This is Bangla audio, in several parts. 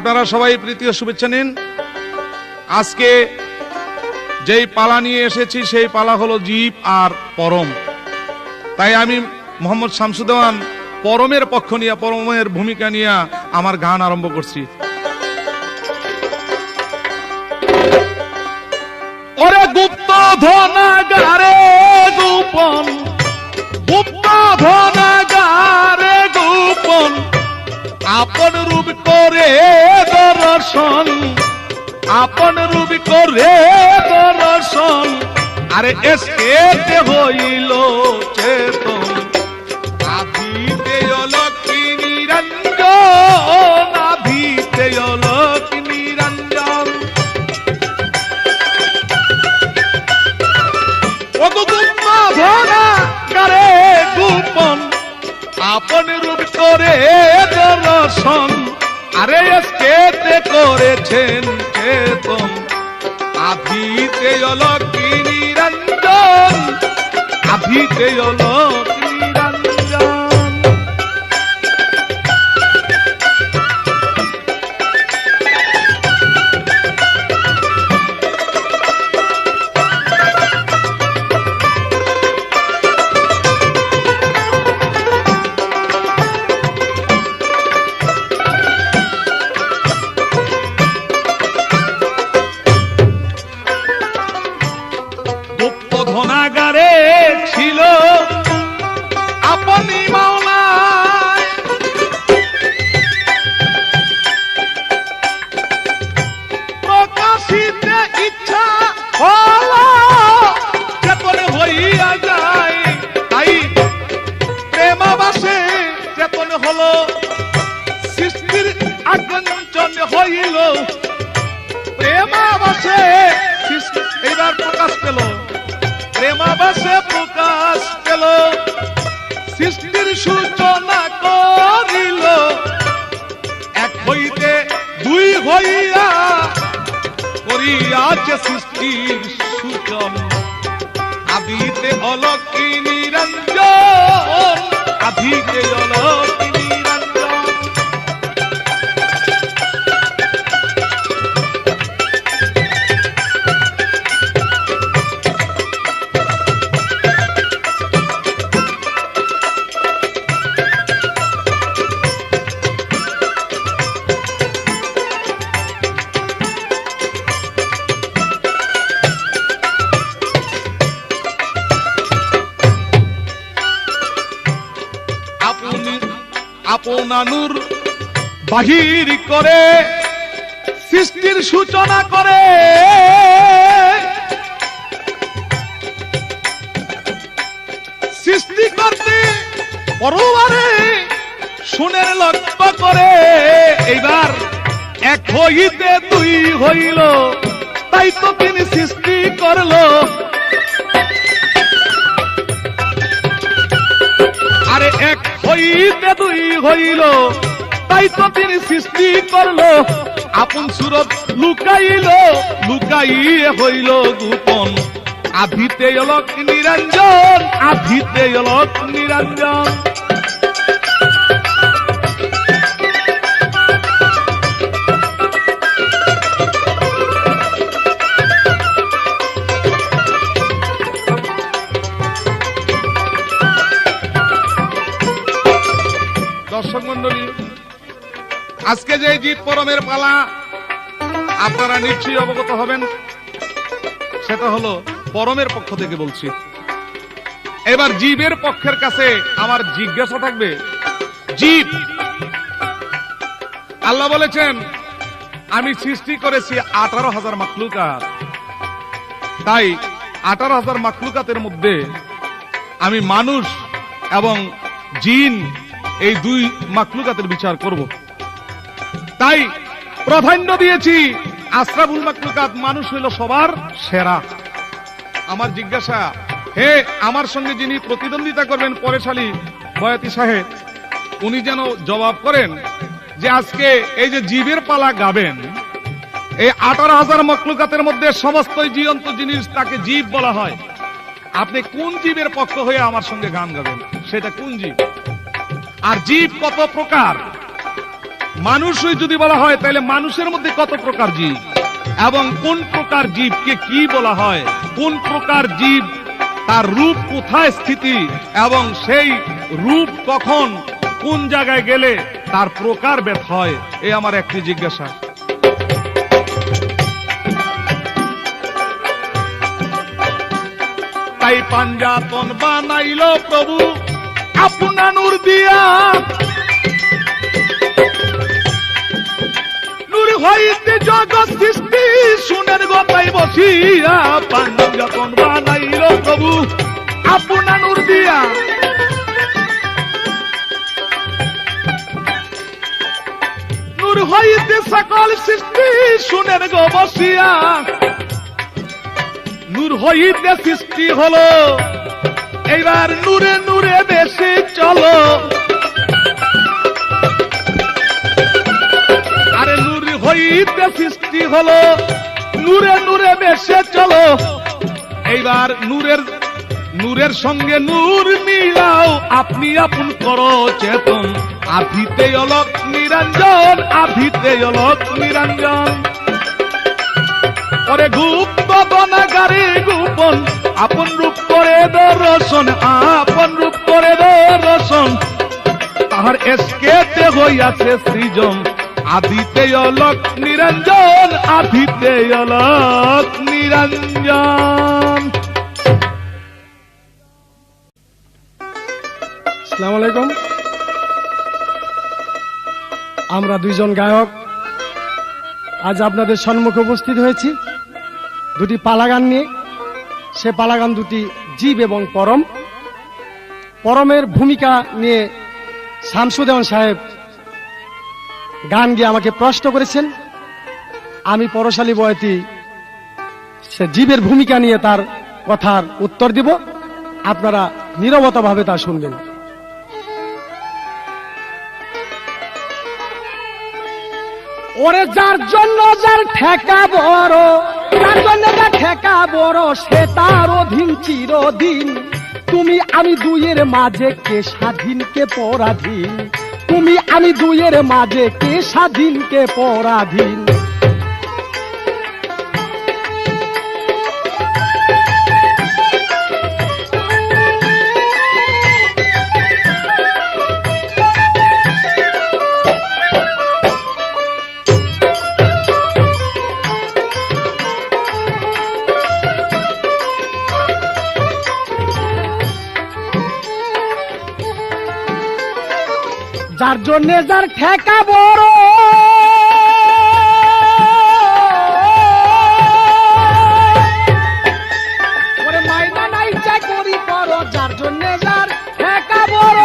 আপনারা সবাই প্রীতি ও শুভেচ্ছা নিন। আজকে যেই পালা নিয়ে এসেছি সেই পালা হলো জীব আর পরম। তাই আমি মোহাম্মদ শামসুদ্দৌলা পরমের পক্ষ নিয়ে, পরমের ভূমিকা নিয়ে আমার গান আরম্ভ করছি। ওরে গুপ্ত ধনাগারে গোপন, গুপ্ত ধনাগারে গোপন, আপন রূপ করে দর্শন, আপন রূপ করে দর্শন, আরে এসকে হইল চেতন, আধিতে অলক্ষ্মী নিরঞ্জন, আধিতে অলক্ষ্মী নিরঞ্জন। ধনাগারে গোপন, আপন রূপ করে দর্শন, আরে এসকে করেছেন চেতন, আধিতে অলক্ষ্মী নিরঞ্জন, আধিতে অলক্ষ্মী নিরঞ্জন। ধনাগারে ছিল আপনি মাওলায়, প্রকাশিতে ইচ্ছা হলো চেতন হইয়া যায়, তাই প্রেমাবাসে চেতন হলো, সৃষ্টির আগঞ্চন হইল, প্রেমাবাসে এবার প্রকাশ পেল, প্রেমাবাসে প্রকাশ পেল, সৃষ্টির সূচনা করিল, এক হইতে দুই হইয়া করিয়াছে সৃষ্টির সূচন, আদিতে অলক্ষ্মী নিরঞ্জন, আদিতে অলক্ষ্মী নিরঞ্জন। আপনানুর বাহির করে সৃষ্টির সূচনা করে, সৃষ্টি করতে পরবারে শুনের লক্ষ্য করে, এইবার এক হইতে দুই হইল, তাই তো তিনি সৃষ্টি করলো, আরে এক হইতে দুই হইল, তাই তো তিনি সৃষ্টি করলো, আপন সুরত লুকাইল, লুকাইয়ে হইল গোপন, আধিতে অলক্ষ্মী নিরঞ্জন, আধিতে অলক্ষ্মী নিরঞ্জন। দর্শক মন্ডলী, আজকে যে জীব পরমের পালা আপনারা নিশ্চয়ই অবগত হবেন, সেটা হলো পরমের পক্ষ থেকে বলছি। এবার জীবের পক্ষের কাছে আমার জিজ্ঞাসা থাকবে, জীব, আল্লাহ বলেছেন আমি সৃষ্টি করেছি 18,000 মাখলুকাত, তাই 18,000 মাখলুকাতের মধ্যে আমি মানুষ এবং জিন এই দুই মাখলুকাতের বিচার করব, তাই প্রাধান্য দিয়েছি আশরাফুল মাখলুকাত, মানুষ হইল সবার সেরা। আমার জিজ্ঞাসা, হে আমার সঙ্গে যিনি প্রতিদ্বন্দ্বিতা করবেন পরেশালী বয়াতি সাহেব, উনি যেন জবাব করেন যে আজকে এই যে জীবের পালা গাবেন, এই 18,000 মাখলুকাতের মধ্যে সমস্ত জীবন্ত জিনিস তাকে জীব বলা হয়, আপনি কোন জীবের পক্ষ হয়ে আমার সঙ্গে গান গাবেন, সেটা কোন জীব? আর জীব কত প্রকার মানুষই যদি বলা হয় তাহলে মানুষের মধ্যে কত প্রকার জীব এবং কোন প্রকার জীবকে কি বলা হয়, কোন প্রকার জীব তার রূপ কোথায় স্থিতি এবং সেই রূপ কখন কোন জায়গায় গেলে তার প্রকার ভেদ হয়, এই আমার একটি জিজ্ঞাসা। তাই পাঞ্জাতন বানাইল প্রভু আপনা নূর দিয়া, নূর হইতে জগৎ সৃষ্টি শুনেন গতাই বসিয়া, পাঞ্জাতন বানাইল প্রভু আপনা নূর দিয়া, নূর হইতে সকল সৃষ্টি শুনেন গো বসিয়া, নূর হইতে সৃষ্টি হলো এইবার নূরে নূরে বেশি চলো, আরে নূর হইতে সৃষ্টি হলো নূরে নূরে বেশি চলো, এইবার নূরের সঙ্গে নূর মিলাও, আপনি আপন করো চেতন, আভিতে অলক নিরঞ্জন, আভিতে অলক নিরঞ্জন, ওরে গুপ্ত বনাগারে গোপন, আপন রূপ করে দর্শন, আপন রূপ করে দর্শন, তাহার এসকেতে হইয়াছে সৃজন, আদিতে অলক নিরঞ্জন, আদিতে অলক নিরঞ্জন। আসসালামু আলাইকুম। আমরা দুইজন গায়ক আজ আপনাদের সম্মুখে উপস্থিত হয়েছি দুটি পালাগান নিয়ে। সে পালাগান দুটি জীব এবং পরম। পরমের ভূমিকা নিয়ে শামসুদ্দৌলা সাহেব গান গিয়ে আমাকে প্রশ্ন করেছেন, আমি পরশালী বয়তি সে জীবের ভূমিকা নিয়ে তার কথার উত্তর দিব, আপনারা নীরবতাভাবে তা শুনবেন। ওরে যার জন্য যার ঠেকা বড়, যার জন্য যার ঠেকা বড়, সে তার অধীন চিরদিন। তুমি আমি দুইয়ের মাঝে কে স্বাধীন কে পরাধীন, তুমি আমি দুইয়ের মাঝে কে স্বাধীন কে পরাধীন। যার জন্য যার ঠেকা বড়, ওরে মাইনা নাই চাকরি করো, যার জন্য যার ঠেকা বড়,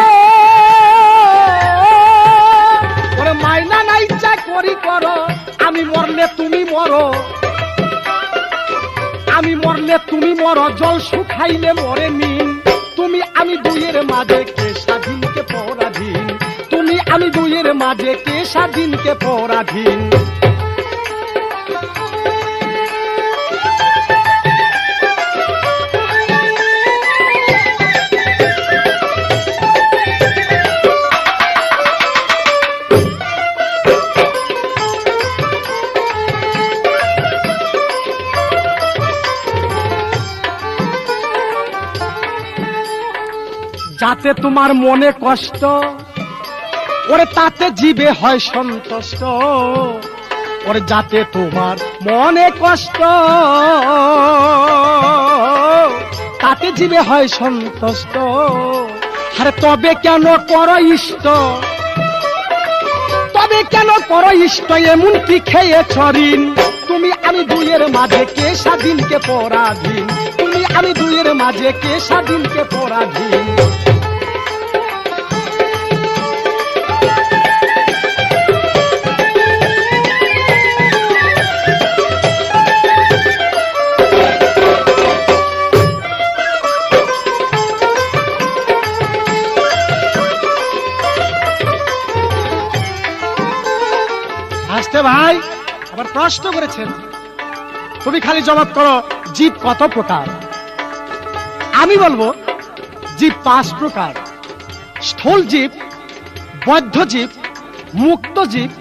ওরে মাইনা নাই চাকরি করো, আমি মরলে তুমি মরো, আমি মরলে তুমি মরো, জল শুকাইলে মরে নিন। তুমি আমি দুইয়ের মাঝে কে স্বাধীন কে পরাধীন, তুমি আমি দুইয়ের মাঝে কে স্বাধীন কে পরাধীন। যাতে তোমার মনে কষ্ট, ওরে তাতে জীবে হয় সন্তুষ্ট, ওরে যাতে তোমার মনে কষ্ট, তাতে জীবে হয় সন্তুষ্ট। আরে তবে কেন করো ইষ্ট, তবে কেন করো ইষ্ট, এমন কি খেয়েছ ঋণ। তুমি আমি দুইয়ের মাঝে কে স্বাধীন কে পরাধীন, তুমি আমি দুইয়ের মাঝে কে স্বাধীন কে পরাধীন। আসতে ভাই আবার প্রশ্ন করেছেন, তুমি খালি জবাব করো জীব কত প্রকার। আমি বলবো জীব 5 প্রকার। স্থূল জীব, বদ্ধ জীব, মুক্ত জীব,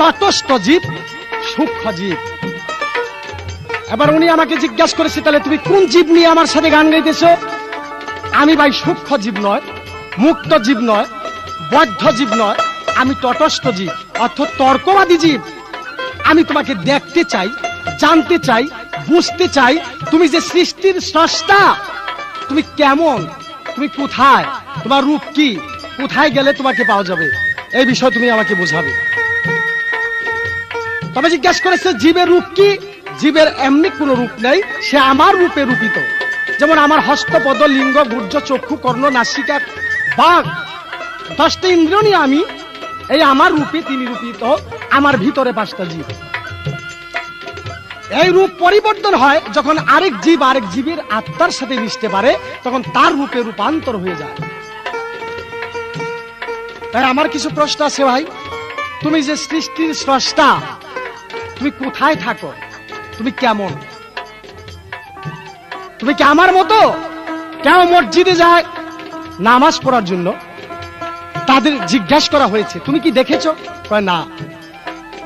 তটস্থ জীব, সূক্ষ্ম জীব। এবার উনি আমাকে জিজ্ঞাসা করেছে, তাহলে তুমি কোন জীব নিয়ে আমার সাথে গান গাইতেছো? আমি ভাই সূক্ষ্ম জীব নয়, মুক্ত জীব নয়, বদ্ধ জীব নয়, আমি তটস্থ জীব, অর্থাৎ তর্কবাদী জীব। আমি তোমাকে দেখতে চাই, জানতে চাই, বুঝতে চাই, তুমি যে সৃষ্টির স্রষ্টা, তুমি কেমন, তুমি কোথায়, তোমার রূপ কি, কোথায় গেলে তোমাকে পাওয়া যাবে, এই বিষয় তুমি আমাকে বোঝাবে। তবে জিজ্ঞাসা করেছে জীবের রূপ কি? জীবের এমনি কোনো রূপ নেই, সে আমার রূপে রূপিত। যেমন আমার হস্তপদ, লিঙ্গ, গুর্জ, চক্ষু, কর্ণ, নাসিকা, বাঘ, 10টা ইন্দ্রিয় নিয়ে আমি, এই আমার রূপে তিনি রূপিত। আমার ভিতরে 5টা জীব। এই রূপ পরিবর্তন হয় যখন আরেক জীবের আত্মার সাথে মিশতে পারে, তখন তার রূপে রূপান্তর হয়ে যায়। তাই আমার কিছু প্রশ্ন আছে ভাই, তুমি যে সৃষ্টির স্রষ্টা, তুমি কোথায় থাকো, তুমি কেমন? তুমি কি আমার মতো? কেউ মসজিদে যায় নামাজ পড়ার জন্য, তাদের জিজ্ঞাসা করা হয়েছে তুমি কি দেখেছো? কয় না।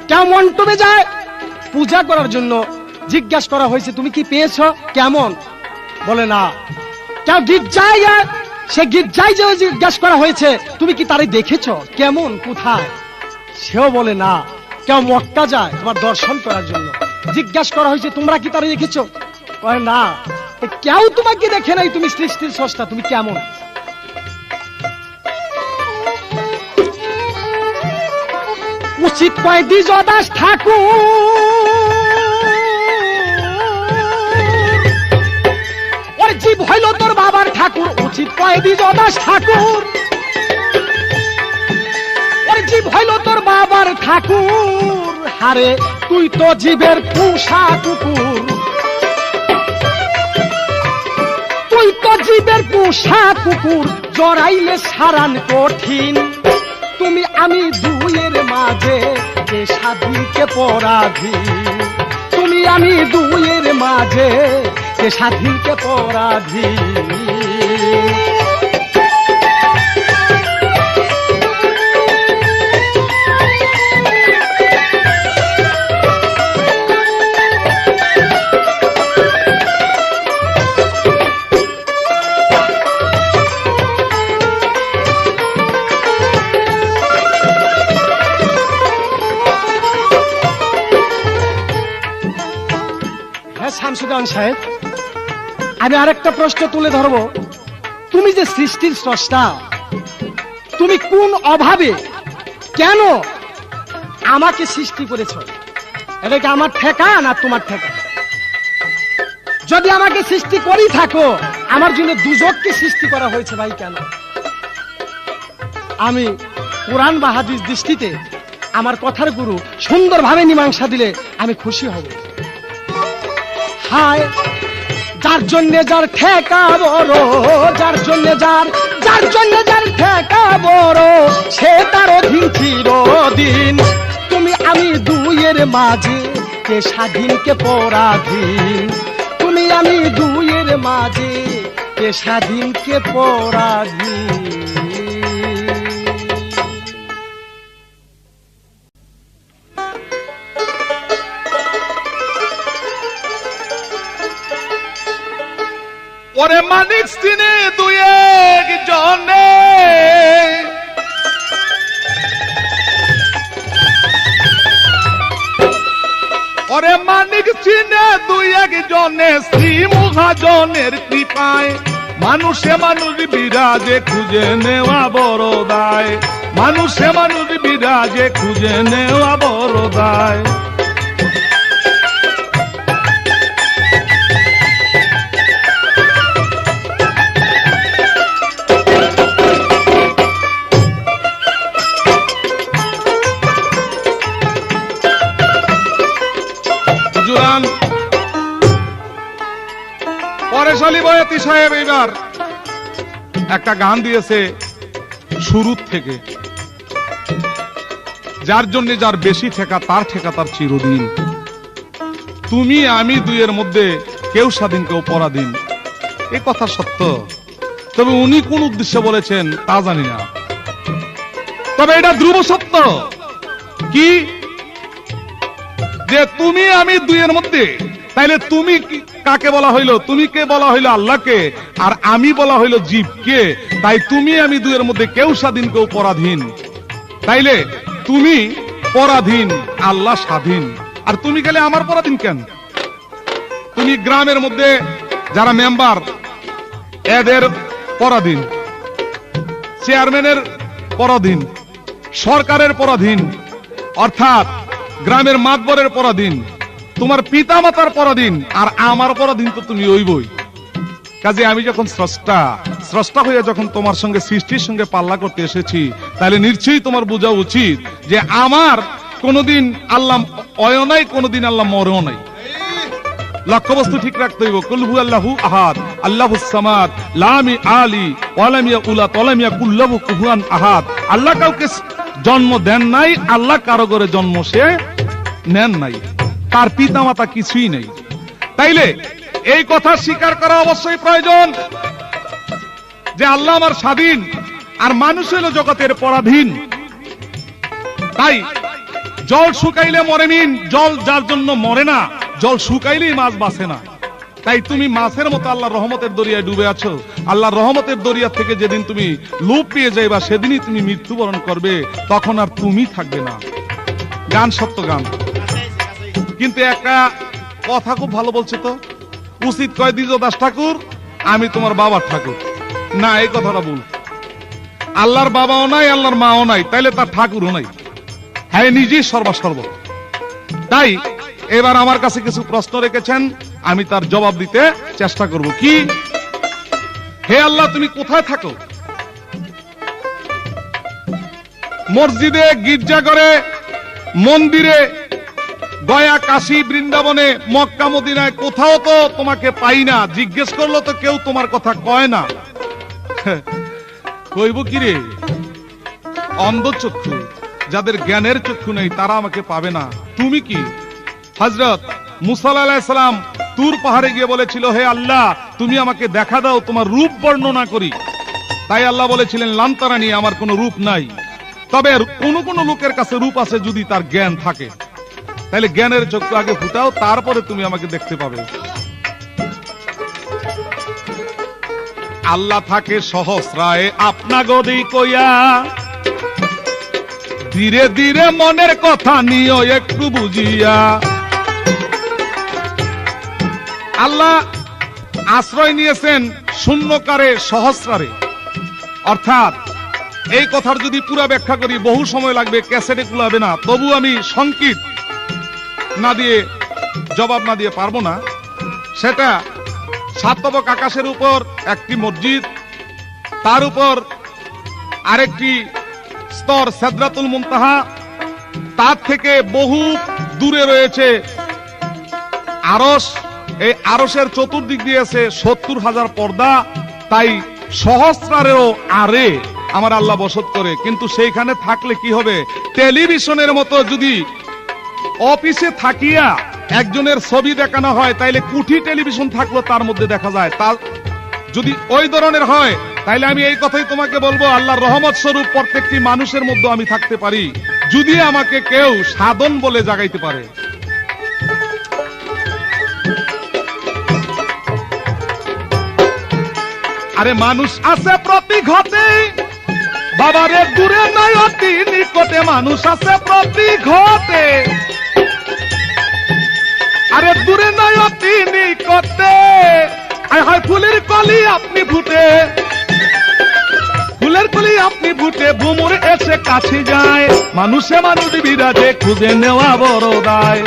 কেউ মণ্ডপে যায় পূজা করার জন্য, জিজ্ঞাসা করা হয়েছে তুমি কি পেয়েছো, কেমন? বলে না। কেউ গির্জায় যায়, সে গির্জায় যে জিজ্ঞাসা করা হয়েছে তুমি কি তারে দেখেছো, কেমন, কোথায়? সেও বলে না। কেউ মক্কা যায় তোমার দর্শন করার জন্য, জিজ্ঞাসা করা হয়েছে তোমরা কি তারে দেখেছো? কয় না। কেউ তোমাকে দেখে নাই, তুমি সৃষ্টির স্রষ্টা, তুমি কেমন? উচিত কয় দ্বিজদাস ঠাকুর, ওর জীব হইল তোর বাবার ঠাকুর। উচিত কয় দ্বিজদাস ঠাকুর, ওর জীব হইল তোর বাবার ঠাকুর। হারে তুই তো জীবের পোষা কুকুর, তুই তো জীবের পোষা কুকুর, জড়াইলে সারান কঠিন। তুমি আমি দুয়ের মাঝে যে স্বাধীনকে পরাধীন, তুমি আমি দুয়ের মাঝে যে স্বাধীনকে পরাধীন। শামসুদ্দৌলা সাহেব, আমি আরেকটা প্রশ্ন তুলে ধরবো। তুমি যে সৃষ্টির স্রষ্টা, তুমি কোন অভাবে, কেন আমাকে সৃষ্টি করেছো? এটা কি আমার ঠেকা না তোমার ঠেকা? যদি আমাকে সৃষ্টি করি থাকো, আমার জন্য দুজককে সৃষ্টি করা হয়েছে ভাই কেন? আমি কোরআন বা হাদিস দৃষ্টিতে আমার কথার গুরু সুন্দরভাবে মীমাংসা দিলে আমি খুশি হব। হায় যার জন্য যার ঠেকা বড়, যার জন্য যার ঠেকা বড়, সে তার অধীন চিরদিন। তুমি আমি দুইয়ের মাঝে কে স্বাধীন কে পরাধীন, তুমি আমি দুইয়ের মাঝে কে স্বাধীন কে পরাধীন। ওরে মানিক চিনে দুই এক জনে, ওরে মানিক চিনে দুই এক জনে, শ্রী মহাজনের কৃপায় মানুষে মানুষ বিরাজে খুঁজে নেওয়া বড় দায়, মানুষে মানুষ বিরাজে খুঁজে নেওয়া বড় দায়। পরেশালী বয়াতি সাহেব এবার একটা গান দিয়েছে শুরুর থেকে, যার জন্য যার বেশি ঠেকা তার ঠেকা তার চিরদিন। তুমি আমি দুইয়ের মধ্যে কেউ স্বাধীন কেউ পরাধীন, এ কথা সত্য। তবে উনি কোন উদ্দেশ্যে বলেছেন তা জানি না, তবে এটা ধ্রুব সত্য। কি যে তুমি আমি দুইয়ের মধ্যে, তাইলে তুমি কাকে বলা হইলো? তুমি কে বলা হইলো? আল্লাহকে। আর আমি বলা হইলো জীবকে। তাই তুমি আমি দুইয়ের মধ্যে কেউ স্বাধীন কেউ পরাধীন। তাইলে তুমি পরাধীন, আল্লাহ স্বাধীন। আর তুমি গেলে আমার পরাধীন কেন? তুমি গ্রামের মধ্যে যারা মেম্বার এদের পরাধীন, চেয়ারম্যানের পরাধীন, সরকারের পরাধীন, অর্থাৎ গ্রামের মাতবরের পরাধীন, তোমার পিতা মাতার পরাধীন। আর আমার পরাধীন তো তুমি ওইবই। কাজে আমি যখন স্রষ্টা হয়ে যখন তোমার সঙ্গে সৃষ্টির সঙ্গে পাল্লা করতে এসেছি, তাহলে নিশ্চয়ই তোমার বোঝা উচিত যে আমার কোনোদিন আল্লাহ অয় নাই, কোনোদিন আল্লাহ মরেও নাই। লক্ষ্যবস্তু ঠিক রাখতে হইব। কুল হু আল্লাহু আহাদ আল্লাহুস সামাদ লাম আলি ওয়ালাম ইয়াউলা ওয়ালাম ইয়াকুল লাহু কুফুয়ান আহাদ। আল্লাহ কাউকে জন্ম দেন নাই, আল্লাহ কারো করে জন্ম সে নেন নাই, তার পিতা মাতা কিছুই নেই। তাইলে এই কথা স্বীকার করা অবশ্যই প্রয়োজন যে আল্লাহ আমার স্বাধীন আর মানুষ হইল জগতের পরাধীন। তাই জল শুকাইলে মরে মিন, জল যার জন্য মরে না, জল শুকাইলেই মাছ বাঁচে না। তাই তুমি মাছের মতো আল্লাহর রহমতের দরিয়ায় ডুবে আছো। আল্লাহর রহমতের দরিয়া থেকে যেদিন তুমি লোপ পেয়ে যাইবা, সেদিনই তুমি মৃত্যুবরণ করবে, তখন আর তুমি থাকবে না। গান সত্য গান। কিন্তু একটা কথা খুব ভালো বলছে তো, উচিত কয় দ্বিজ দাস ঠাকুর আমি তোমার বাবার ঠাকুর। না, এই কথাটা ভুল। আল্লাহর বাবাও নাই, আল্লাহর মাও নাই, তাইলে তার ঠাকুরও নাই। হ্যাঁ, নিজেই সর্বসর্ব। তাই এবার আমার কাছে কিছু প্রশ্ন রেখেছেন, আমি তার জবাব দিতে চেষ্টা করব। কি? হে আল্লাহ, তুমি কোথায় থাকো? মসজিদে, গির্জাঘরে, মন্দিরে, গয়া, কাশী, বৃন্দাবনে, মক্কা, মদিনায় কোথাও তো তোমাকে পাই না। জিজ্ঞেস করলো তো কেউ তোমার কথা কয় না। কইব কি রে? অন্ধ চক্ষু, যাদের জ্ঞানের চক্ষু নেই তারা আমাকে পাবে না। তুমি কি? হযরত মুসা আলাইহিস সালাম তুর পাহাড়ে গিয়ে বলেছিল, হে আল্লাহ তুমি আমাকে দেখা দাও, তোমার রূপ বর্ণনা করি। তাই আল্লাহ বলেছিলেন লান তারানি, আমার কোনো রূপ নাই। তবে কোন কোন লোকের কাছে রূপ আছে যদি তার জ্ঞান থাকে। তাহলে জ্ঞানের চক্ষু আগে ফুটাও, তারপরে তুমি আমাকে দেখতে পাবে। আল্লাহ থাকে সহস্রায় আপনা গদি কইয়া, ধীরে ধীরে মনের কথা নিও একটু বুঝিয়া। আল্লাহ আশ্রয় নিয়েছেন শূন্যকারে সহস্রারে। অর্থাৎ এই কথার যদি পুরা ব্যাখ্যা করি বহু সময় লাগবে, ক্যাসেটে কুলাবে না। তবু আমি সংক্ষিপ্ত না দিয়ে জবাব না দিয়ে পারবো না। সেটা সাতবক আকাশের উপর একটি মসজিদ, তার উপর আরেকটি স্তর সিদরাতুল মুনতাহা, তার থেকে বহু দূরে রয়েছে আরশ। এই আরশের চতুর্দিক দিয়ে আছে 70,000 পর্দা। তাই সহস্রারেরও আরে আমার আল্লাহ বসত করে। কিন্তু সেইখানে থাকলে কি হবে? টেলিভিশনের মতো যদি অফিসে থাকিয়া একজনের ছবি দেখানো হয়, তাইলে কুঠি টেলিভিশন থাকলো তার মধ্যে দেখা যায়। তা যদি ওই ধরনের হয়, তাইলে আমি এই কথাই তোমাকে বলবো, আল্লাহর রহমত স্বরূপ প্রত্যেকটি মানুষের মধ্যে আমি থাকতে পারি, যদি আমাকে কেউ সাধন বলে জাগাইতে পারে। আরে মানুষ আছে প্রতি ঘটে, বাবারে দূরে নয় অতি নিকটে, মানুষ আছে প্রতি ঘটে। আরে দূরে নয় অতি নিকটে, হয় ফুলের কলি আপনি ফুটে, ফুলের কলি আপনি ফুটে, ভুমুর এসে কাছে যায়, মানুষে মানুষ বিরাজে খুঁজে নেওয়া বড় দায়।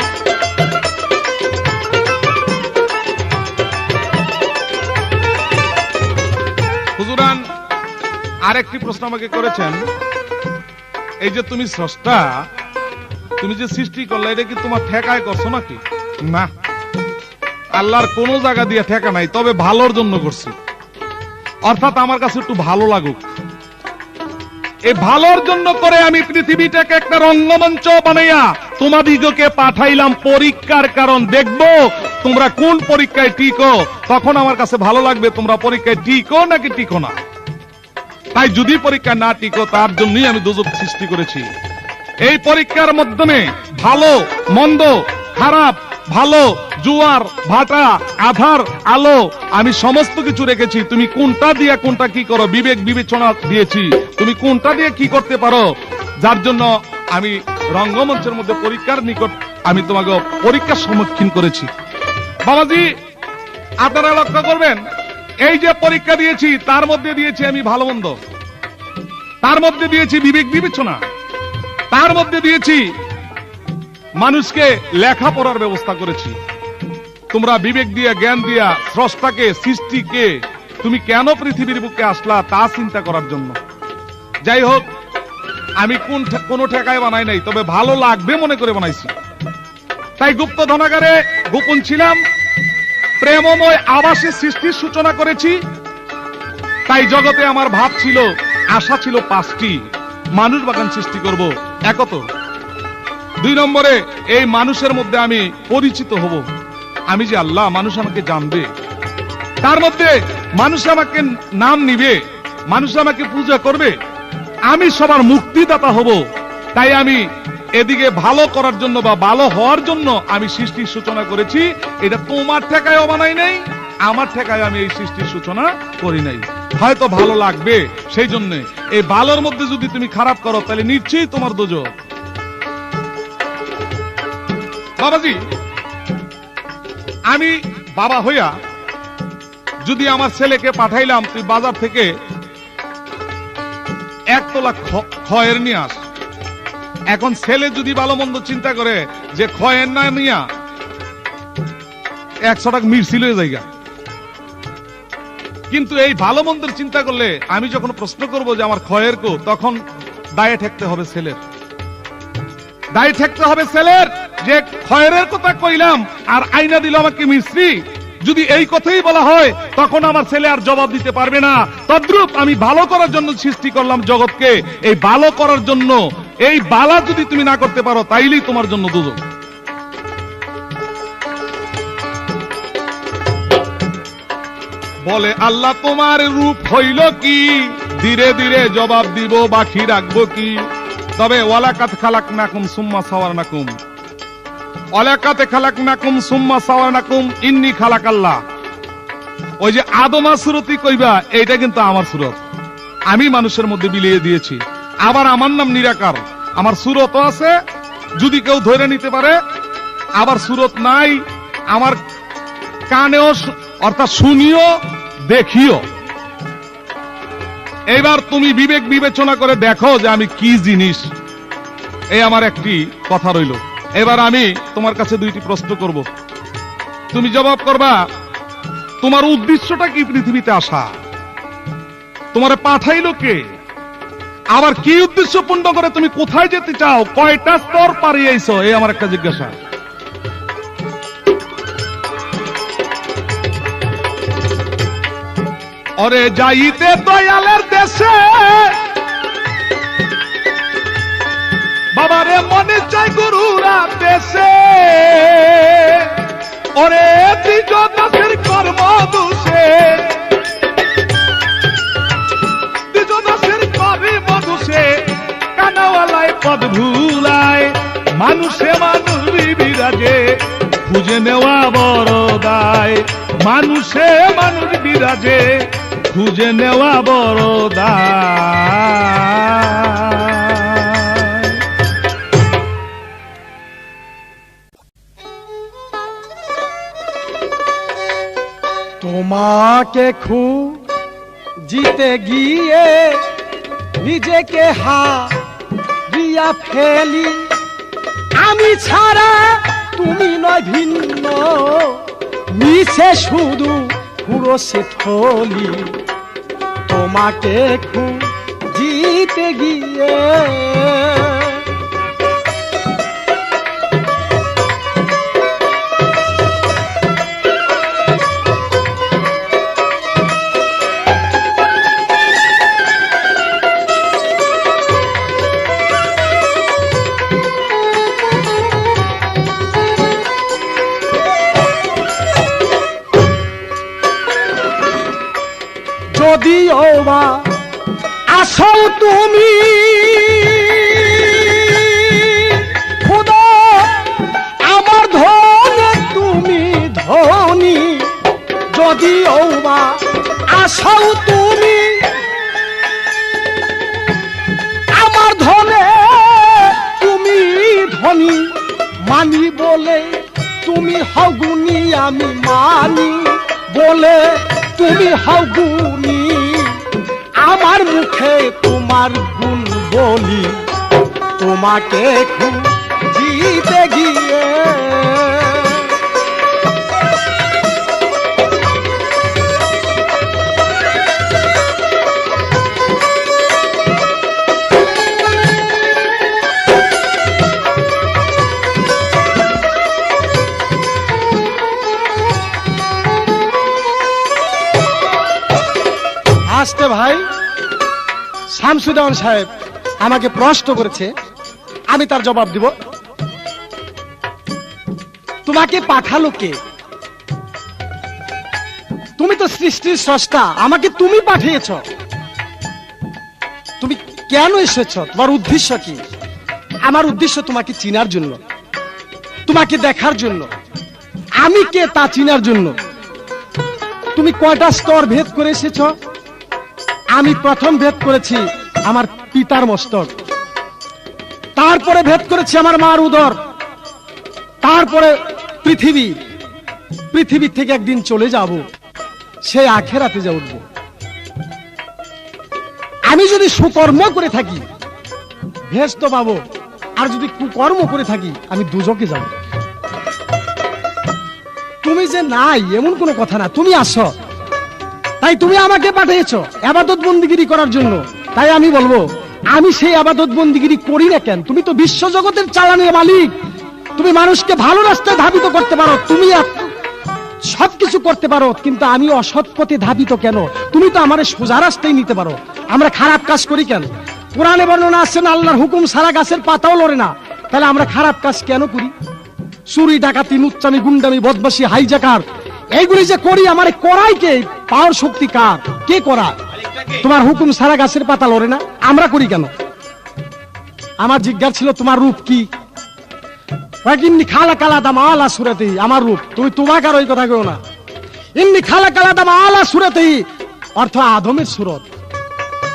হুজুরান আরেকটি প্রশ্ন আমাকে করেছেন, এই যে তুমি স্রষ্টা, তুমি যে সৃষ্টি করলে, এটা কি তোমার ঠেকায় করছো নাকি? না, আল্লাহর কোন জায়গা দিয়ে ঠেকা নাই, তবে ভালোর জন্য করছি। অর্থাৎ আমার কাছে একটু ভালো লাগুক, এই ভালোর জন্য করে আমি পৃথিবীটাকে একটা রঙ্গমঞ্চ বানাইয়া তোমাদিগকে পাঠাইলাম পরীক্ষার কারণ। দেখবো তোমরা কোন পরীক্ষায় টিকো, তখন আমার কাছে ভালো লাগবে তোমরা পরীক্ষায় টিকো নাকি টিকো না। তাই যদি পরীক্ষা না টিকো, তার জন্যই আমি দোজখ সৃষ্টি করেছি। এই পরীক্ষার মাধ্যমে ভালো মন্দ, খারাপ, ভালো, জোয়ার, ভাটা, আধার, আলো, আমি সমস্ত কিছু রেখেছি। তুমি কোনটা দিয়ে কোনটা কি করো বিবেক বিবেচনা দিয়েছি, তুমি কোনটা দিয়ে কি করতে পারো, যার জন্য আমি রঙ্গমঞ্চের মধ্যে পরীক্ষার নিকট আমি তোমাকে পরীক্ষার সম্মুখীন করেছি। বাবাজি, আপনারা লক্ষ্য করবেন, এই যে পরীক্ষা দিয়েছি তার মধ্যে দিয়েছি আমি ভালো মন্দ, তার মধ্যে দিয়েছি বিবেক বিবেচনা, তার মধ্যে দিয়েছি মানুষকে লেখাপড়ার ব্যবস্থা করেছি। তোমরা বিবেক দিয়ে, জ্ঞান দিয়া স্রষ্টাকে, সৃষ্টিকে, তুমি কেন পৃথিবীর বুকে আসলা তা চিন্তা করার জন্য। যাই হোক, আমি কোন ঠেকায় বানাই নাই, তবে ভালো লাগবে মনে করে বানাইছি। তাই গুপ্ত ধনাগারে গোপন ছিলাম, প্রেমময় আবাসে সৃষ্টির সূচনা করেছি। তাই জগতে আমার ভাব ছিল, আশা ছিল 5টি, মানুষ বাগান সৃষ্টি করব, একত। 2 নম্বরে, এই মানুষের মধ্যে আমি পরিচিত হব, আমি যে আল্লাহ, মানুষ আমাকে জানবে, তার মধ্যে মানুষ আমাকে নাম নিবে, মানুষ আমাকে পূজা করবে, আমি সবার মুক্তিদাতা হব। তাই আমি এদিকে ভালো করার জন্য বা ভালো হওয়ার জন্য আমি সৃষ্টির সূচনা করেছি। এটা তোমার ঠেকায়ও বানাই নাই, আমার ঠেকায় আমি এই সৃষ্টির সূচনা করি নাই। হয়তো ভালো লাগবে, সেই জন্য এই ভালোর মধ্যে যদি তুমি খারাপ করো তাহলে নিশ্চয়ই তোমার দোজখ। বাবাজি, আমি বাবা হইয়া যদি আমার ছেলেকে পাঠাইলাম তুই বাজার থেকে 1 তোলা খয়ের নিয়ে আস, এখন ছেলে যদি ভালো মন্দ চিন্তা করে যে খয়ের না নিয়া 100 টাকা মির্চি লয়ে যাইগা, কিন্তু এই ভালো মন্দের চিন্তা করলে আমি যখন প্রশ্ন করব যে আমার খয়ের কো, তখন দায়ে ঠেকতে হবে ছেলের, দায়ে ঠেকতে হবে ছেলের, যে খয়ের কথা কইলাম আর আইনা দিল আমাকে মিস্ত্রি। যদি এই কথাই বলা হয় তখন আমার ছেলে আর জবাব দিতে পারবে না। তদ্রূপ আমি ভালো করার জন্য সৃষ্টি করলাম জগৎকে, এই ভালো করার জন্য। এই বালা যদি তুমি না করতে পারো তাইলেই তোমার জন্য দোজখ। বলে আল্লাহ তোমার রূপ হইল কি, ধীরে ধীরে জবাব দিব, বাকি রাখবো কি। তবে ওয়ালাকাত খালাকনাকুম সুম্মা সাওয়ারনাকুম, ওয়ালাকাত খালাকনাকুম সুম্মা সাওয়ারনাকুম ইন্নী খালাকাল্লাহ। ওই যে আদমা সুরতি কইবা, এইটা কিন্তু আমার সুরত, আমি মানুষের মধ্যে বিলিয়ে দিয়েছি। আবার আমার নাম নিরাকার, আমার সুরত আছে, যদি কেউ ধরে নিতে পারে। আবার সুরত নাই, আমার কানেও অর্থাৎ শুনিও, দেখিও। এইবার তুমি বিবেক বিবেচনা করে দেখো যে আমি কি জিনিস। এই আমার একটি কথা রইল। এবার আমি তোমার কাছে 2টি প্রশ্ন করব, তুমি জবাব করবা তোমার উদ্দেশ্যটা কি পৃথিবীতে আসা, তোমারে পাঠাইলো কে, আবার কি উদ্দেশ্য পূর্ণ করে তুমি কোথায় যেতে চাও, কয়টা স্তর পারিয়েছো, এই আমার একটা জিজ্ঞাসা। ওরে যাইতে দয়ালের দেশে, বাবারে মনে চাই গুরুরা দেশে। ওরে দ্বিজ দাসের কর্ম দোষে, দ্বিজ দাসের কর্ম দোষে, কানাওয়ালায় পদ ভুলায়, মানুষে মানুষ বিরাজে, খুঁজে নেওয়া বড় দায়। মানুষে মানুষ বিরাজে, খুঁজে নেওয়া বড় দায়। তোমাকে খুঁজিতে গিয়ে নিজেকে হারিয়ে ফেলি, আমি ছাড়া তুমি নয় ভিন্ন, মিছে শুধু পুরো সে থলি। তোমাকে খুঁজিতে গিয়ে যদিও বা আসো তুমি, খোদা আমার ধর হও তুমি আমার ধনে তুমি ধনী মানি বলে তুমি হও গুণী আমি মানি বলে তুমি হও গুণী আমার মুখে তোমার গুণ বলি তোমাকে খুঁজিতে গিয়ে আসতে ভাই শামসুদ্দৌলা সাহেব আমাকে প্রশ্ন করেছে, আমি তার জবাব দিব। তোমাকে পাঠালো কে? তুমি তো সৃষ্টির স্রষ্টা, আমাকে তুমি পাঠিয়েছ। তুমি কেন এসেছ? তোমার উদ্দেশ্য কি? আমার উদ্দেশ্য তোমাকে চিনার জন্য, তোমাকে দেখার জন্য, আমি কে তা চিনার জন্য। তুমি কয়টা স্তর ভেদ করে এসেছ? আমি প্রথম ভেদ করেছি আমার পিতার মস্তক, তারপরে ভেদ করেছি আমার মার উদর, তারপরে পৃথিবী থেকে একদিন চলে যাব, সে আখেরাতে যা উঠব। আমি যদি সুকর্ম করে থাকি ভেস্ত পাবো, আর যদি কুকর্ম করে থাকি আমি দুজকে যাব। তুমি যে নাই এমন কোনো কথা না, তুমি আসো, তাই তুমি আমাকে পাঠিয়েছো ইবাদত বন্দিগিরি করার জন্য। তাই আমি বলবো আমি সেই ইবাদত বন্দিগিরি করি না কেন? তুমি তো বিশ্ব জগতের চালানের মালিক, তুমি মানুষকে ভালো রাস্তায় ধাবিত করতে পারো, তুমি সবকিছু করতে পারো, কিন্তু আমি অসৎ পথে ধাবিত কেন? তুমি তো আমার সোজা রাস্তায় নিতে পারো। আমরা খারাপ কাজ করি কেন? কোরআনে বর্ণনা আছে না, আল্লাহর হুকুম সারা গাছের পাতাও লড়ে না। তাহলে আমরা খারাপ কাজ কেন করি? চুরি, ডাকাতি, লুচ্চামি, গুন্ডামি, বদমাশি, হাইজাকার, এইগুলি যে করি, আমার করাই কে? পাওয়ার শক্তি কার? কে করা? তোমার হুকুম সারা গাছের পাতা লড়ে না, আমরা করি কেন? আমার জিজ্ঞাসা ছিল তোমার রূপ কি? ইন্নি খালাকাল আদম আলা সূরাতিহি, আমার রূপ। তুমি তোমাকে আর ওই কথা কেউ না। ইন্নি খালাকাল আদম আলা সূরাতিহি অর্থ আদমের সুরত।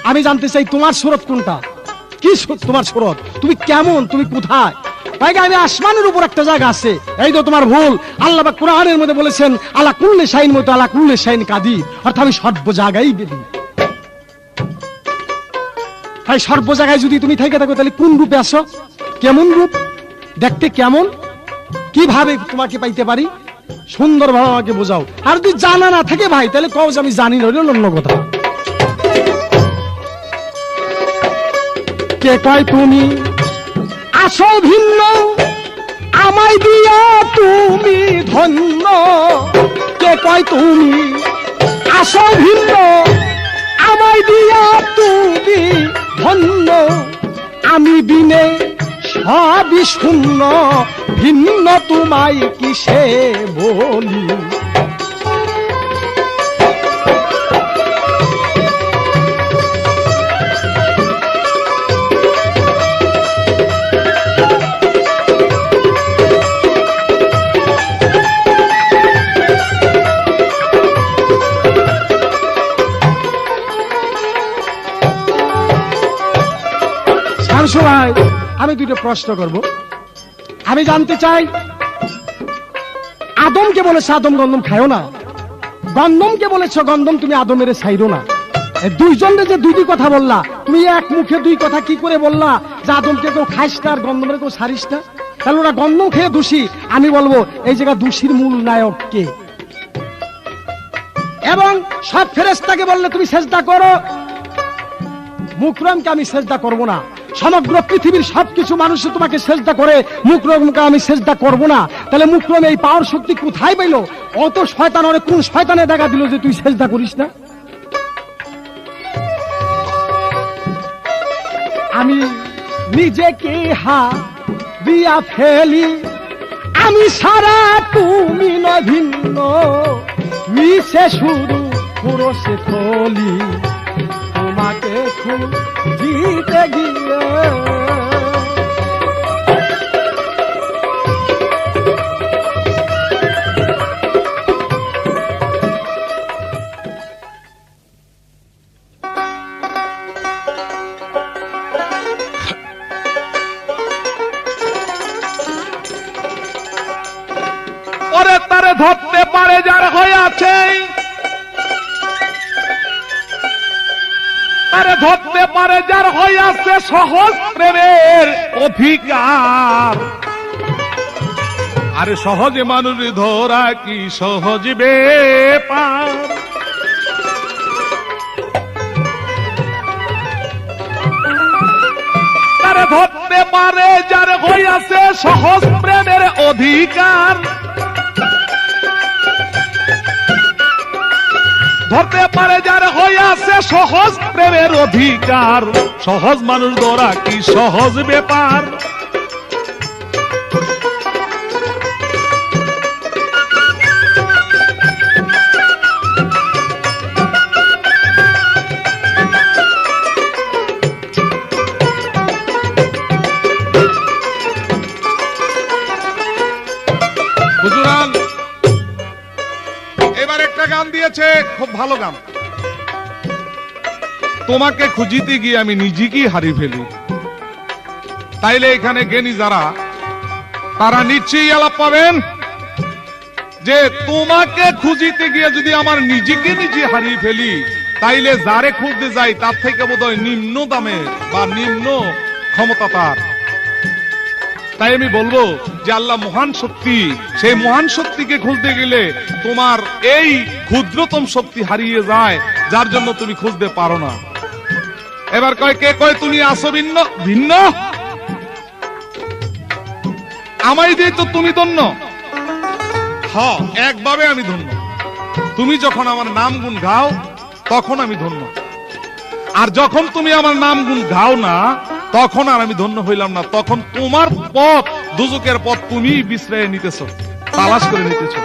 আমি জানতে চাই তোমার সুরত কোনটা? কি তোমার সুরত? তুমি কেমন? তুমি কোথায়? আমি আসমানের উপর একটা জায়গা আছে, এই তো তোমার ভুল। আল্লাহ পাক কোরআনের মধ্যে বলেছেন আলা কুল্লি শাইইন মতো আলা কুল্লি শাইইন কাদির, অর্থাৎ আমি সর্ব জায়গায় বেদি। তাই সর্ব জায়গায় যদি তুমি থেকে থাকো, তাহলে কোন রূপে আসো? কেমন রূপ? দেখতে কেমন? কিভাবে তোমাকে পাইতে পারি? সুন্দরভাবে আমাকে বোঝাও। আর যদি জানা না থাকে ভাই, তাহলে কও যে আমি জানি না, অন্য কথা। কে কয় তুমি আসো ভিন্ন, আমায় দিয়া তুমি ধন্য। কে কয় তুমি আসো ভিন্ন, আমায় দিয়া তুমি ধন্য। আমি বিনে সবই শূন্য, ভিন্ন তোমায় কিসে বলি। ভাই আমি দুটো প্রশ্ন করব। আমি জানতে চাই, আদমকে বলেছে আদম গন্ধম খায়ও না, গন্ধমকে বলেছ গন্ধম তুমি আদমের ছাইরো না। দুইজনের যে দুইটি কথা বললা, তুমি এক মুখে দুই কথা কি করে বললা যে আদমকে কেউ খাইস না আর গন্ধমের কেউ ছাড়িস না? তাহলে ওরা গন্ধম খেয়ে দোষী। আমি বলবো এই জায়গা দোষীর মূল নায়ক কে? এবং সব ফেরেশতাকে বললে তুমি সেজদা করো, মুকরমকে আমি সেজদা করব না। সমগ্র পৃথিবীর সবকিছু মানুষ তোমাকে সেজদা করে, মুকরমকে আমি সেজদা করব না। তাহলে মুকরম এই পাওয়ার শক্তি কোথায় পাইল? অত শয়তান, ওরে কোন শয়তানে দেখা দিল যে তুই সেজদা করিস না? আমি নিজেকে হারিয়ে ফেলি, আমি সারা তুমি নয় ভিন্ন, মিশে শুরু পুরুষে থলি, তোমাকে খুঁজিতে গিয়ে। তারে ধরতে পারে যার হইয়াছে, তারে ধরতে পারে যার হইয়াছে সহজ প্রেমের অধিকার। আরে সহজে মানুষ ধরা কি সহজ ব্যাপার। তারে ধরতে পারে যার হইয়াছে সহজ প্রেমের অধিকার। ধরতে পারে যার হইয়াছে সহজ প্রেমের অধিকার। সহজ মানুষ ধরা কি সহজ ব্যাপার। হুজুরান এবার একটা গান দিয়েছে, খুব ভালো গান। তোমাকে খুঁজিতে গিয়ে আমি নিজেকেই হারিয়ে ফেলি। তাইলে এখানে জ্ঞানী যারা, তারা নিশ্চয়ই আলাপ পাবেন যে তোমাকে খুঁজিতে গিয়ে যদি আমার নিজেকে নিজে হারিয়ে ফেলি, তাইলে যারে খুঁজতে যাই তার থেকে বোধহয় নিম্ন দামে বা নিম্ন ক্ষমতা তার। তাই আমি বলবো যে আল্লাহ মহান শক্তি, সেই মহান শক্তিকে খুঁজতে গেলে তোমার এই ক্ষুদ্রতম শক্তি হারিয়ে যায়, যার জন্য তুমি খুঁজতে পারো না। এবার কয় কে কয় তুমি আসো ভিন্ন ভিন্ন, আমায় দিয়ে তো তুমি ধন্য। হ্যাঁ, একভাবে আমি ধন্য। তুমি যখন আমার নাম গুণ গাও তখন আমি ধন্য, আর যখন তুমি আমার নাম গুণ গাও না তখন আর আমি ধন্য হইলাম না। তখন তোমার পথ, দুজকের পথ তুমি বিশ্রয় নিতেছ, তালাশ করে নিতেছ।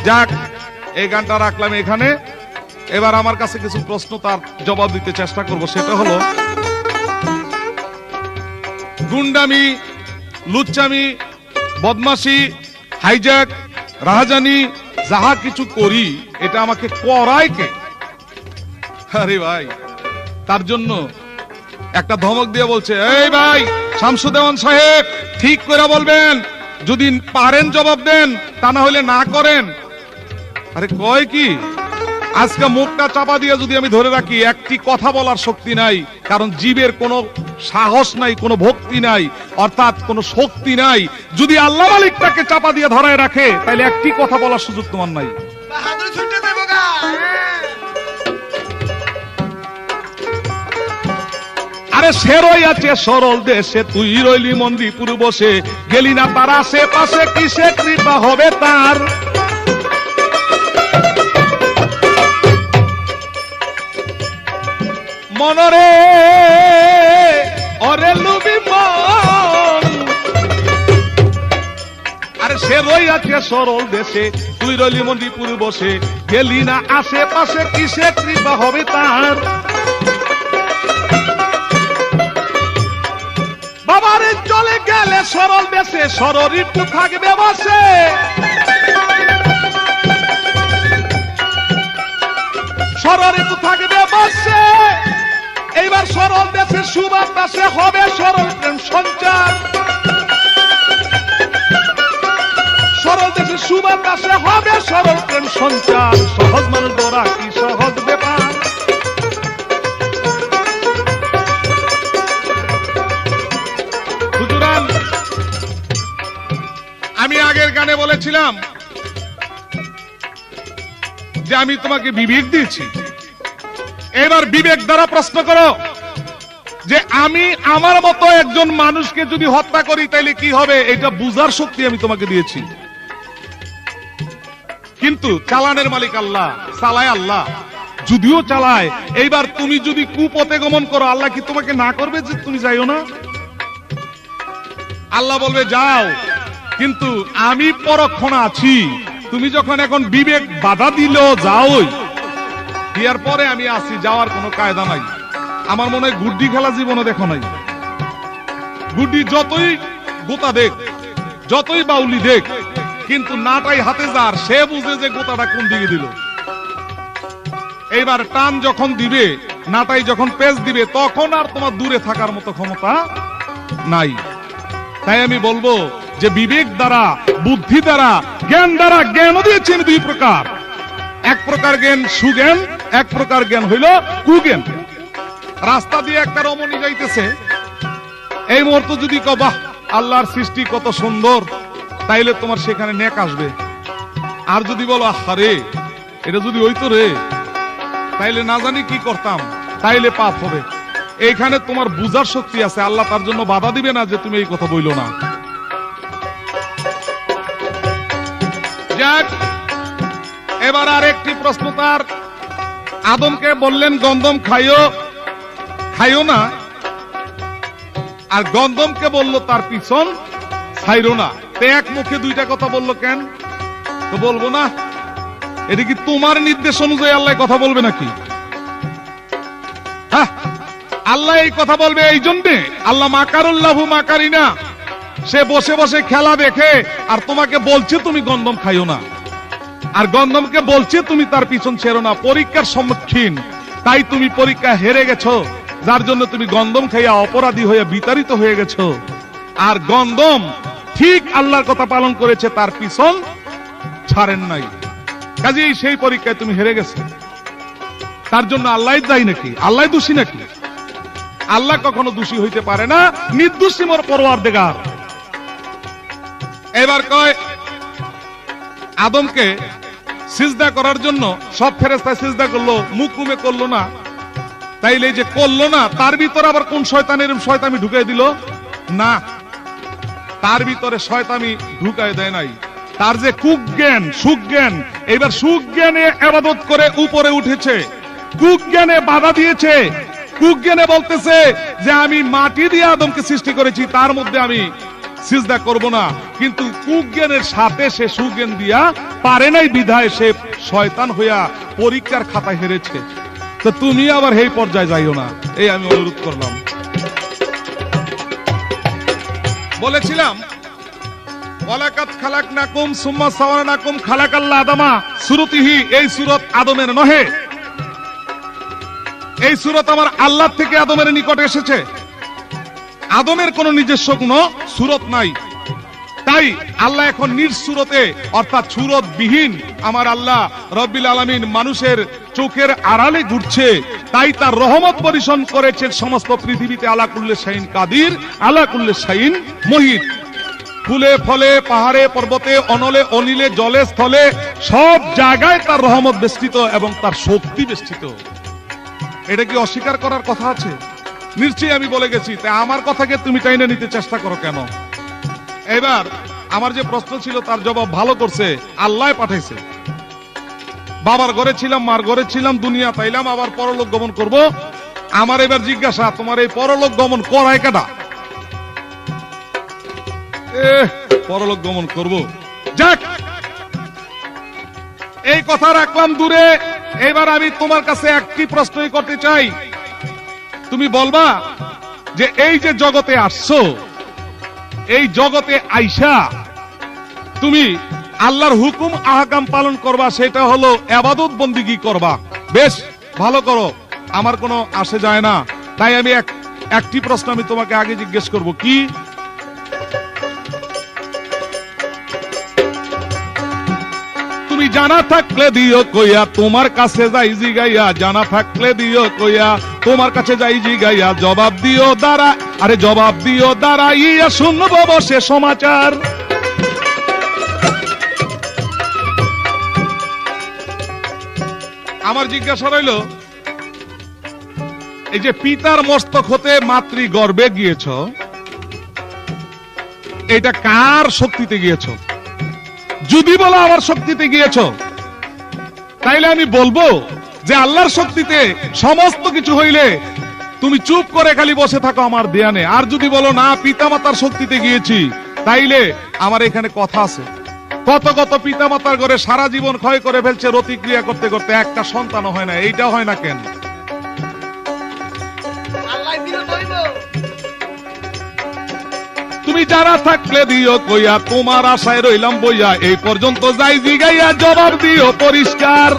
যাক, এই গানটা রাখলাম এখানে। এবার আমার কাছে কিছু প্রশ্ন, তার জবাব দিতে চেষ্টা করব। সেটা হলো, গুন্ডামি, লুচ্চামি, বদমাশি, হাইজ্যাক, রাহাজানি যাহা কিছু করি, এটা আমাকে করায় কে? আরে ভাই, তার জন্য একটা ধমক দিয়ে বলছে, এই ভাই শামসুদ্দেওয়ান সাহেব, ঠিক করে বলবেন, যদি পারেন জবাব দেন, তা না হলে না করেন। আরে কয় কি, আজকে মুখটা চাপা দিয়ে যদি আমি ধরে রাখি, একটি কথা বলার শক্তি নাই, কারণ জীবের কোনো সাহস নাই, কোনো ভক্তি নাই, অর্থাৎ কোনো শক্তি নাই। যদি আল্লাহ মালিকটাকে চাপা দিয়ে ধরায় রাখে, তাহলে একটি কথা বলার সুযোগ তোমার নাই। আরে সে রইয়াছে সরল দেশে, তুই রইলি মন্দিপুর বসে, গেলি না তার আশেপাশে, কিসে কৃপা হবে তার। মনরে অরে লুবি মন, আরে সে রইয়াছে সরল দেশে, তুই রইলি মন্দিপুর বসে, গেলি না আশেপাশে, কিসে কৃপা হবে তার। বাবারে চলে গেলে সরল দেশে, সররিপু থাকবে বসে। সররিপু থাকবে বসে, এইবার সরল দেশে সুবাতাসে হবে সরল প্রেম সঞ্চার। সরল দেশে সুবাতাসে হবে সরল প্রেম সঞ্চার। সহজ মানুষ ধরা কি সহজ ব্যাপার। আমি আগের গানে বলেছিলাম যে আমি তোমাকে বিবেক দিয়েছি। এবার বিবেক দ্বারা প্রশ্ন করো যে আমি আমার মতো একজন মানুষকে যদি হত্যা করি তাহলে কি হবে, এটা বুঝার শক্তি আমি তোমাকে দিয়েছি। কিন্তু চালানের মালিক আল্লাহ, চালায় আল্লাহ, যদিও চালায়। এইবার তুমি যদি কুপথে গমন করো, আল্লাহ কি তোমাকে না করবে যে তুমি যাইও না? আল্লাহ বলবে যাও, কিন্তু আমি পরক্ষণে আছি। তুমি যখন এখন বিবেক বাধা দিলেও যাওই, দেওয়ার পরে আমি আছি, যাওয়ার কোনো কায়দা নাই। আমার মনে হয় গুড্ডি খেলা জীবনে দেখো নাই। গুড্ডি যতই গোতা দেখ, যতই বাউলি দেখ, কিন্তু নাটাই হাতে যার, সে বুঝে যে গোতাটা কোন দিকে দিল। এইবার টান যখন দিবে, নাটাই যখন পেঁচ দিবে, তখন আর তোমার দূরে থাকার মতো ক্ষমতা নাই। তাই আমি বলবো যে বিবেক দ্বারা, বুদ্ধি দ্বারা, জ্ঞান দ্বারা জ্ঞানও দিয়েছেন দুই প্রকার। এক প্রকার জ্ঞান সুজ্ঞান, এক প্রকার জ্ঞান হইল কুজ্ঞান। রাস্তা দিয়ে একটা রমণী যাইতেছে, এই মুহূর্তে যদি কও বাহ আল্লাহর সৃষ্টি কত সুন্দর, তাইলে তোমার সেখানে নেক আসবে। আর যদি বলো আরে এটা যদি হইতো রে, তাইলে না জানি কি করতাম, তাইলে পাপ হবে। এইখানে তোমার বুঝার শক্তি আছে, আল্লাহ তার জন্য বাধা দিবে না যে তুমি এই কথা বইলো না। যাক, এবার আর একটি প্রশ্ন তার। আদমকে বললেন গন্ধম খাইও, খাইও না, আর গন্ধমকে বলল তার পিছন ছাইরো না। তে এক মুখে দুইটা কথা বললো কেন? তো বলবো না, এটা কি তোমার নির্দেশ অনুযায়ী আল্লাহ কথা বলবে নাকি? হ্যাঁ, আল্লাহ এই কথা বলবে এই জন্যে, আল্লাহ মাকারুল্লাহু মাকারিনা, সে বসে বসে খেলা দেখে আর তোমাকে বলছে তুমি গন্ধম খাইও না, আর গন্ধমকে বলছে তুমি তার পিছন ছেড়ো না। পরীক্ষার সম্মুখীন, তাই তুমি পরীক্ষা হেরে গেছো, যার জন্য তুমি গন্ধম খাইয়া অপরাধী হয়ে বিতাড়িত হয়ে গেছো। আর গন্ধম ঠিক আল্লাহর কথা পালন করেছে, তার পিছন ছাড়েন নাই, কাজেই সেই পরীক্ষায় তুমি হেরে গেছো। তার জন্য আল্লাহ দায়ী নাকি? আল্লাহ দোষী নাকি? আল্লাহ কখনো দোষী হইতে পারে না, নির্দোষী মোর পরওয়ারদিগার। এবার কয় আদমকে সিজদা করার জন্য সব ফেরেশতা সিজদা করলো, মুকুমে করলো না, তাইলে যে করলো না তার ভিতরে আবার কোন শয়তানের শয়তানি ঢুকাই দিল? না, তার ভিতরে শয়তানি ঢুকাই দেয় নাই। তার যে কুজ্ঞান সুজ্ঞান, এবার সুজ্ঞানে ইবাদত করে উপরে উঠেছে, কুজ্ঞানে বাধা দিয়েছে। কুজ্ঞানে বলতেছে যে আমি মাটি দিয়ে আদমকে সৃষ্টি করেছি, তার মধ্যে আমি সিজদা করব না, কিন্তু কুজ্ঞানের সাথে সে সুজ্ঞান দিয়া পারে নাই, বিধায় সে শয়তান হইয়া পরীক্ষার খাতায় হেরেছে। তো তুমি আবার এই পর্যায়ে যাইও না, এই আমি অনুরোধ করলাম। বলেছিলাম ওয়ালাকাদ খালাকনাকুম সুম্মা সাওয়ারনাকুম খালাকাল্লাহ আদামা সুরতিহি, এই সূরত আদমের নহে, এই সূরত আমার আল্লাহ থেকে আদমের নিকটে এসেছে। আদমের কোন নিজস্ব কোন সূরত নাই, তাই আল্লাহ এখন নিঃসূরতে অর্থাৎ সূরতবিহীন আমার আল্লাহ রব্বিল আলামিন মানুষের চোখের আড়ালে ঘুরছে, তাই তার রহমত বর্ষণ করেছেন সমস্ত পৃথিবীতে। আলা কুল্লি শাইইন কাদির, আলা কুল্লি শাইইন মুহিত। ফুলে ফলে, পাহাড়ে পর্বতে, অনলে অনিলে, জলে স্থলে, সব জায়গায় তার রহমত বেষ্টিত এবং তার শক্তি বেষ্টিত। এটা কি অস্বীকার করার কথা আছে? নিশ্চয়ই আমি বলে গেছি, তাই আমার কথাকে তুমি টাইনে নিতে চেষ্টা করো কেন? এবার আমার যে প্রশ্ন ছিল তার জবাব ভালো করছে, আল্লাহ পাঠাইছে। বাবার ঘরে ছিলাম, মার ঘরে ছিলাম, দুনিয়া পাইলাম, আবার পরলোক গমন করব। আমার এবার জিজ্ঞাসা, তোমার এই পরলোক গমন করায় কাটা? পরলোক গমন করব, যাক এই কথা রাখলাম দূরে। এবার আমি তোমার কাছে একটি প্রশ্নই করতে চাই, তুমি বলবা যে এই যে জগতে আসছো, এই জগতে আইসা তুমি আল্লাহর হুকুম আহকাম পালন করবা, সেটা হলো ইবাদত বন্দেগী করবা। বেশ ভালো করো, আমার কোনো আসে যায় না। তাই আমি একটি প্রশ্ন আমি তোমাকে আগে জিজ্ঞেস করব, কি? তুমি জানা থাকলে দিও কইয়া, তোমার কাছে যাই জিগাইয়া, জানা থাকলে দিও কইয়া, তোমার কাছে যাই জিগাইয়া, জবাব দিও দাঁড়া, আরে জবাব দিও দাঁড়াইয়া, শুনবো বসে সমাচার। আমার জিজ্ঞাসা রইল, এই যে পিতার মস্তক হতে মাতৃ গর্ভে গিয়েছ, এটা কার শক্তিতে গিয়েছ? যদি বলো আমার শক্তিতে গিয়েছ, তাইলে আমি বলবো যে আল্লাহর শক্তিতে সমস্ত কিছু হইলে তুমি চুপ করে খালি বসে থাকো আমার ধ্যানে। আর যদি বলো না পিতামাতার শক্তিতে গিয়েছি, তাইলে আমার এখানে কথা আছে। কত কত পিতামাতার ঘরে সারা জীবন ক্ষয় করে ফেলছে, রতিক্রিয়া করতে করতে একটা সন্তান হয় না। এইটা হয় না কেন? তুমি যারা থাকলে দিও কইয়া, তোমার আশায় রইলাম বইয়া, এই পর্যন্ত যাই জিগাইয়া, জবাব দিও পরিষ্কার।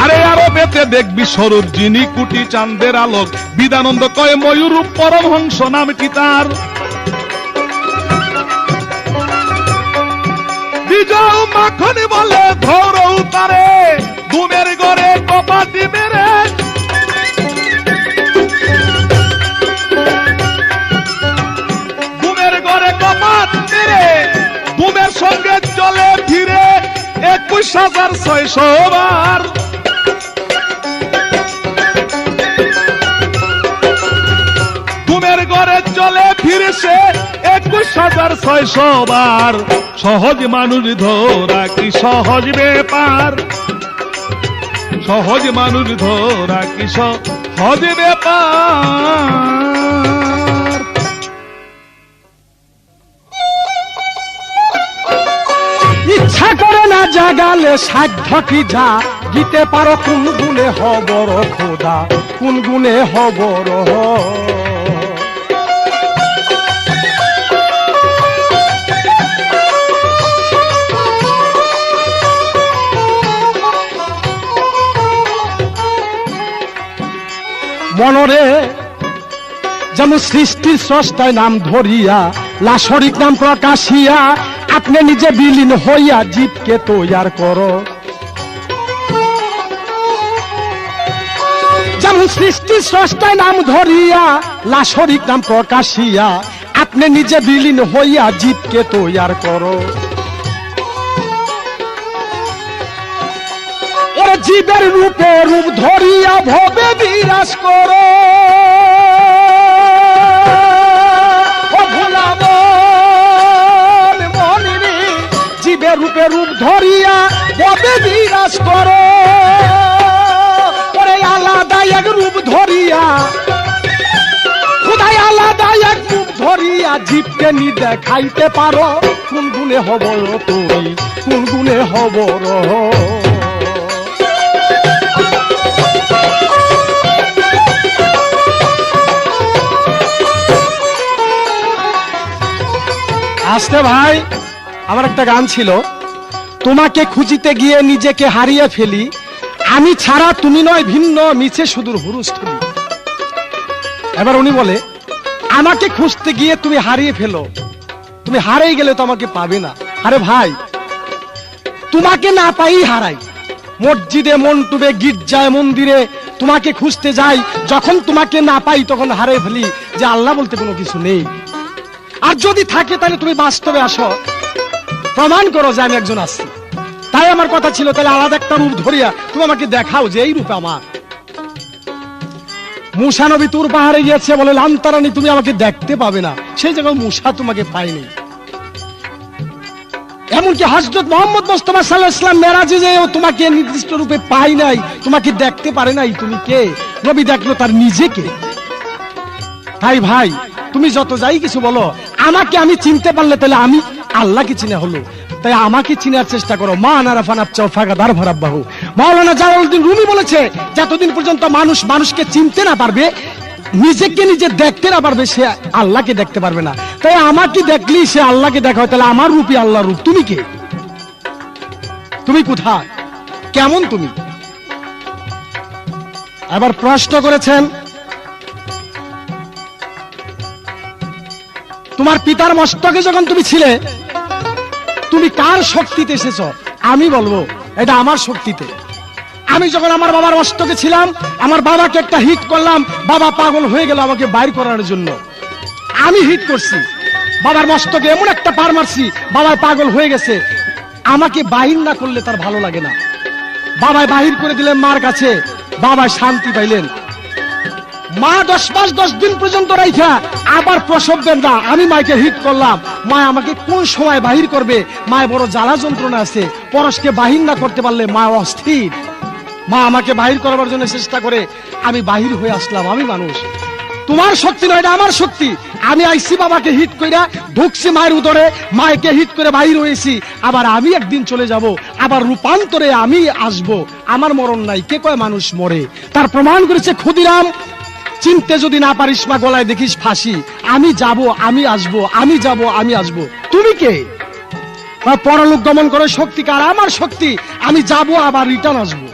আরে আরো বেতে দেখবি স্বরূপ যিনি কুটি চাঁদের আলোক, বিদানন্দ কয় ময়ূরূপ পরমহংস নামটি তার। যাও মাখন বলে ধরো তারে, ঘুমের ঘরে কপাটি মেরে ঘুমের ঘরে কপাট মেরে ঘুমের সঙ্গে চলে ফিরে 21,600 বার। ঘুমের ঘরে চলে ফিরেছে 21,600 বার। সহজ মানুষ ধরা কি সহজ ব্যাপার, সহজ মানুষ ধরা কি সহজ ব্যাপার। ইচ্ছা করে না জাগালে সাধ্য কি যা, গীতে পারো কোন গুণে হবর খোদা, কোন গুণে হবর। মনরে যেমন সৃষ্টির স্রষ্টায় নাম ধরিয়া, লাশরিক নাম প্রকাশিয়া, আপনি নিজে বিলীন হইয়া জীবকে তৈয়ার করো। যেমন সৃষ্টির স্রষ্টায় নাম ধরিয়া, লাশরিক নাম প্রকাশিয়া, আপনি নিজে বিলীন হইয়া জীবকে তৈয়ার করো। ওরে জীবের রূপে রূপ ধরিয়া ভবে বিরাজ করো। জীবের রূপে রূপ ধরিয়া ভবে বিরাজ করো। ওরে আলাদা এক রূপ ধরিয়া, খোদাই আলাদা এক রূপ ধরিয়া জীবকে নি দেখাইতে পারো। কোন গুণে হবর তুমি, কোন গুণে হবর। আসতে ভাই, আমার একটা গান ছিল, তোমাকে খুঁজিতে গিয়ে নিজেকে হারিয়ে ফেলি, আমি ছাড়া তুমি নয় ভিন্ন, মিছে সুদূর হুরুস্থলি। এবার উনি বলে, আমাকে খুঁজতে গিয়ে তুমি হারিয়ে ফেলো, তুমি হারিয়ে গেলে তো আমাকে পাবে না। আরে ভাই, তোমাকে না পাই হারাই, মসজিদে মন টুবে, গির্জায় মন্দিরে তোমাকে খুঁজতে যাই, যখন তোমাকে না পাই তখন হারিয়ে ফেলি যে আল্লাহ বলতে কোনো কিছু নেই। আর যদি থাকে তাহলে তুমি বাস্তবে আসো, প্রমাণ করো যে আমি একজন আছি। তাই আমার কথা ছিল, তাহলে আলাদা একটা রূপ ধরিয়া তুমি আমাকে দেখাও যে এই রূপে আমার। মুসা নবী তুর পাহাড়ে গিয়েছে, বলে লান্তারানি তুমি আমাকে দেখতে পাবে না, সেই জায়গায় মুসা তোমাকে পায়নি। এমনকি হযরত মুহাম্মদ মুস্তাফা সাল্লাল্লাহু আলাইহি ওয়াসাল্লাম মেরাজে যে তোমাকে নির্দিষ্ট রূপে পাই নাই, তোমাকে দেখতে পারে নাই, তুমি কে? নবী দেখলো তার নিজেকে। তাই ভাই, তুমি যত যাই কিছু বলো, আমাকে আমি চিনতে পারলে তাহলে আমি আল্লাহকে চিনা হলো। তাই আমাকে চিনার চেষ্টা করো। মা নারাফা নাফসাহু ফাকাদার ফারাব্বাহু। মাওলানা জালালউদ্দিন রুমি বলেছে, যতদিন পর্যন্ত মানুষ মানুষকে চিনতে না পারবে, নিজেকে নিজে দেখতে না পারবে, সে আল্লাহকে দেখতে পারবে না। তাই আমাকে দেখলেই সে আল্লাহকে দেখা হয়। তাহলে আমার রূপই আল্লাহর রূপ। তুমি কে? তুমি কোথায়? কেমন তুমি? আবার প্রশ্ন করেছেন, তোমার পিতার মস্তকে যখন তুমি ছিলে, তুমি কার শক্তিতে এসেছ? আমি বলবো এটা আমার শক্তিতে। আমি যখন আমার বাবার মস্তকে ছিলাম, আমার বাবাকে একটা হিট করলাম, বাবা পাগল হয়ে গেল আমাকে বাইর করার জন্য। আমি হিট করছি, বাবার মস্তকে এমন একটা পার মারছি, বাবা পাগল হয়ে গেছে। আমাকে বাহির না করলে তার ভালো লাগে না। বাবাই বাহির করে দিলেন মার কাছে, বাবা শান্তি পাইলেন। মা 10 মাস 10 দিন পর্যন্ত রাইখা আবার প্রসব বেদনা, আমি মাকে হিট করলাম। মা আমাকে কোন সময় বাহির করবে, মায়ের বড় জ্বালা যন্ত্রণা আছে। পরশকে বাহির না করতে পারলে মা অস্থির। মা আমাকে বাহির করার জন্য চেষ্টা করে, আমি বাহির হয়ে আসলাম। আমি মানুষ, তোমার শক্তি নয়, এটা আমার শক্তি। আমি আইসি বাবাকে হিট কইরা ঢুকছি মায়ের উদরে, মাকে হিট করে বাহির হয়েছি। আবার আমি একদিন চলে যাব, আবার রূপান্তরে আমি আসব। আমার মরণ নাই। কে কয় মানুষ মরে? তার প্রমাণ করেছে ক্ষুদিরাম। চিনতে যদি না পারিস মা, গলায় দেখিস ফাঁসি। আমি যাব, আমি আসব, আমি যাব, আমি আসব। তুমি কে? পরলোক গমন করে শক্তি কার? আমার শক্তি। আমি যাব, আবার রিটার্ন আসবো।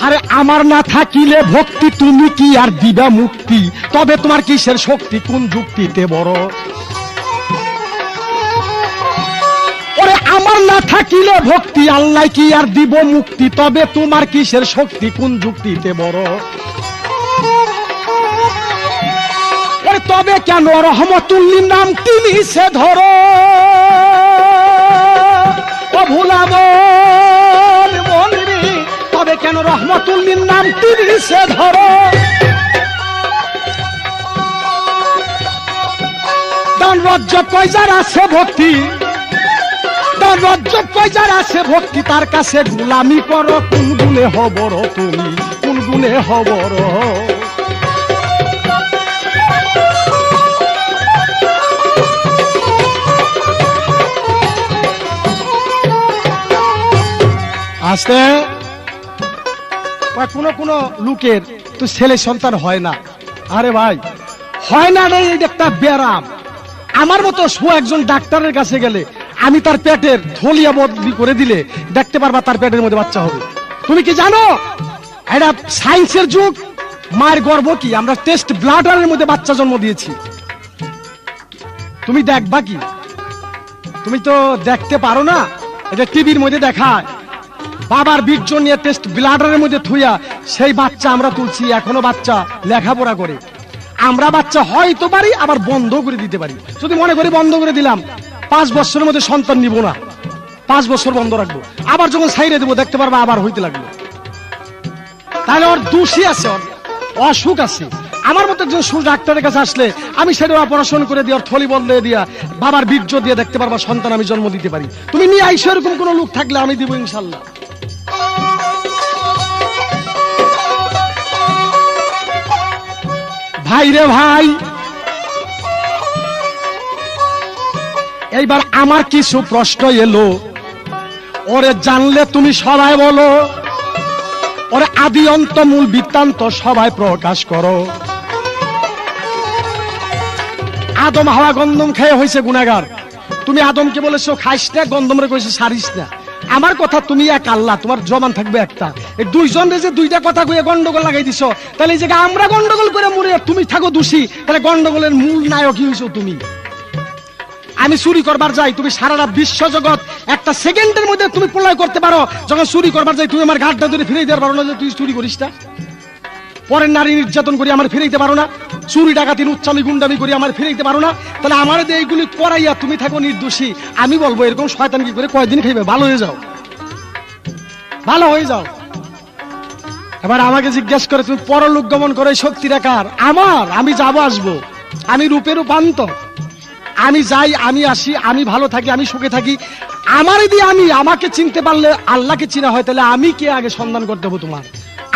আরে আমার না থাকিলে ভক্তি, তুমি কি আর দিবা মুক্তি? তবে তোমার কিসের শক্তি, কোন যুক্তিতে বড়? আমার না থাকিলে ভক্তি আল্লাহ কি আর দিব মুক্তি, তবে তোমার কিসের শক্তি কোন যুক্তিতে বড়? তবে কেন রহমতুল্লির নামটি নিছে ধরো, ও ভুলাবো মনরি, তবে কেন রহমতুল্লির নামটি নিছে ধরো। দান রাজ্য কয়জার আছে ভক্তি, দান রাজ্য কয়জার আছে ভক্তি, তার কাছে গোলামি করো, কোন গুণে হবর তুমি, কোন গুণে হবর। আসতে কোন কোন লোকের তো ছেলে সন্তান হয় না। আরে ভাই হয় না রে, এটা একটা ব্যারাম। আমার মতো একজন ডাক্তারের কাছে গেলে আমি তার পেটের থলিয়া বদলি করে দিলে দেখতে পারবা তার পেটের মধ্যে বাচ্চা হবে। তুমি কি জানো এটা সায়েন্সের যুগ? মায়ের গর্ভ কি, আমরা টেস্ট ব্লাডারের মধ্যে বাচ্চা জন্ম দিয়েছি। তুমি দেখবা কি? তুমি তো দেখতে পারো না, এটা টিভির মধ্যে দেখায়। বাবার বীর্য নিয়ে টেস্ট ব্লাডারের মধ্যে থুইয়া সেই বাচ্চা আমরা তুলছি। এখনো বাচ্চা লেখাপড়া করে। আমরা বাচ্চা হয়তো পারি, আবার বন্ধ করে দিতে পারি। যদি মনে করি বন্ধ করে দিলাম, 5 বছরের মধ্যে সন্তান নিব না, 5 বছর বন্ধ রাখবো, আবার যখন ছাইরে দেবো দেখতে পারবো আবার হইতে লাগলো। তাহলে ওর দোষী আছে, ওর অসুখ আছে। আমার মতো একজন ডাক্তারের কাছে আসলে আমি সেটা অপারেশন করে দিয়ে ওর থলি বদলে দিয়া বাবার বীর্য দিয়ে দেখতে পারবা সন্তান আমি জন্ম দিতে পারি। তুমি নিয়ে আইসো, এরকম কোন লোক থাকলে আমি দিব ইনশাল্লাহ। ভাই রে ভাই, এইবার আমার কিছু প্রশ্ন এলো, ওরে জানলে তুমি সবাই বলো, ওরে আদি অন্ত মূল বৃত্তান্ত সবাই প্রকাশ করো। আদম হাওয়া গন্ধম খেয়ে হয়েছে গুনাহগার। তুমি আদমকে বলেছো খাইস না, গন্ধমরে কইছে সারিস না। আমার কথা তুমি এক আল্লাহ, তোমার জবান থাকবে একটা। এই দুইজন যে দুইটা কথা কইয়ে গন্ডগোল লাগাই দিছো, তাহলে এই জায়গায় আমরা গন্ডগোল করে মরে তুমি থাকো দোষী, তাহলে গন্ডগোলের মূল নায়ক হইছো তুমি। আমি চুরি করবার যাই, তুমি সারা রাত বিশ্ব জগৎ একটা সেকেন্ডের মধ্যে তুমি প্রলয় করতে পারো। যখন চুরি করবার যাই তুমি আমার ঘাটটা ধরে ফিরে দিতে পারো না যে তুই চুরি করিস না। পরের নারী নির্যাতন করি আমার ফিরাইতে পারো না। চুরি ডাকাতি উচ্চামি গুন্ডামি করি আমার ফিরাইতে পারো না। তাহলে আমার এইগুলি করাইয়া তুমি থাকো নির্দোষী। আমি বলবো এরকম শয়তান কি করে কয়দিন খাইবে? ভালো হয়ে যাও, ভালো হয়ে যাও। এবার আমাকে জিজ্ঞাসা করে তুমি পরলোক গমন করে শক্তি রাখার আমার, আমি যাবো আসবো, আমি রূপের রূপান্তর, আমি যাই আমি আসি, আমি ভালো থাকি, আমি সুখে থাকি। আমার দিয়ে আমি আমাকে চিনতে পারলে আল্লাহকে চিনা হয়, তাহলে আমি কে আগে সন্ধান করতে হবো তোমার?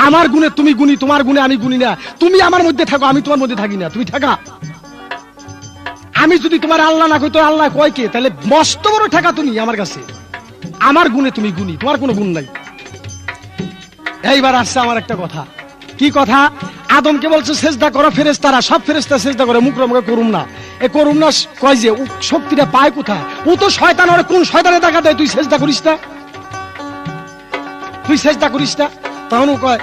আমার গুণে তুমি গুণী, তোমার গুণে আমি গুণী না। তুমি আমার মধ্যে থাকো, আমি তোমার মধ্যে থাকি না। তুমি থাকা, আমি যদি তোমার আল্লাহ না কই তো আল্লাহ কয় কে? তাহলে মস্ত বড় ঠেকা তুমি আমার কাছে। আমার গুণে তুমি গুণী, তোমার কোনো গুণ নাই। এইবার আসছে আমার একটা কথা। কি কথা? আদমকে বলছে সেজদা করো, ফেরেশতারা সব ফেরেশতা সেজদা করে, মুখ রমকে করুম না। এ করুম না কয় যে শক্তিটা পায় কোথায়? ও তো শয়তান, ওরে কোন শয়তানে দেখা দেয় তুই সেজদা করিস না, তুই সেজদা করিস না। তখন ও কয়,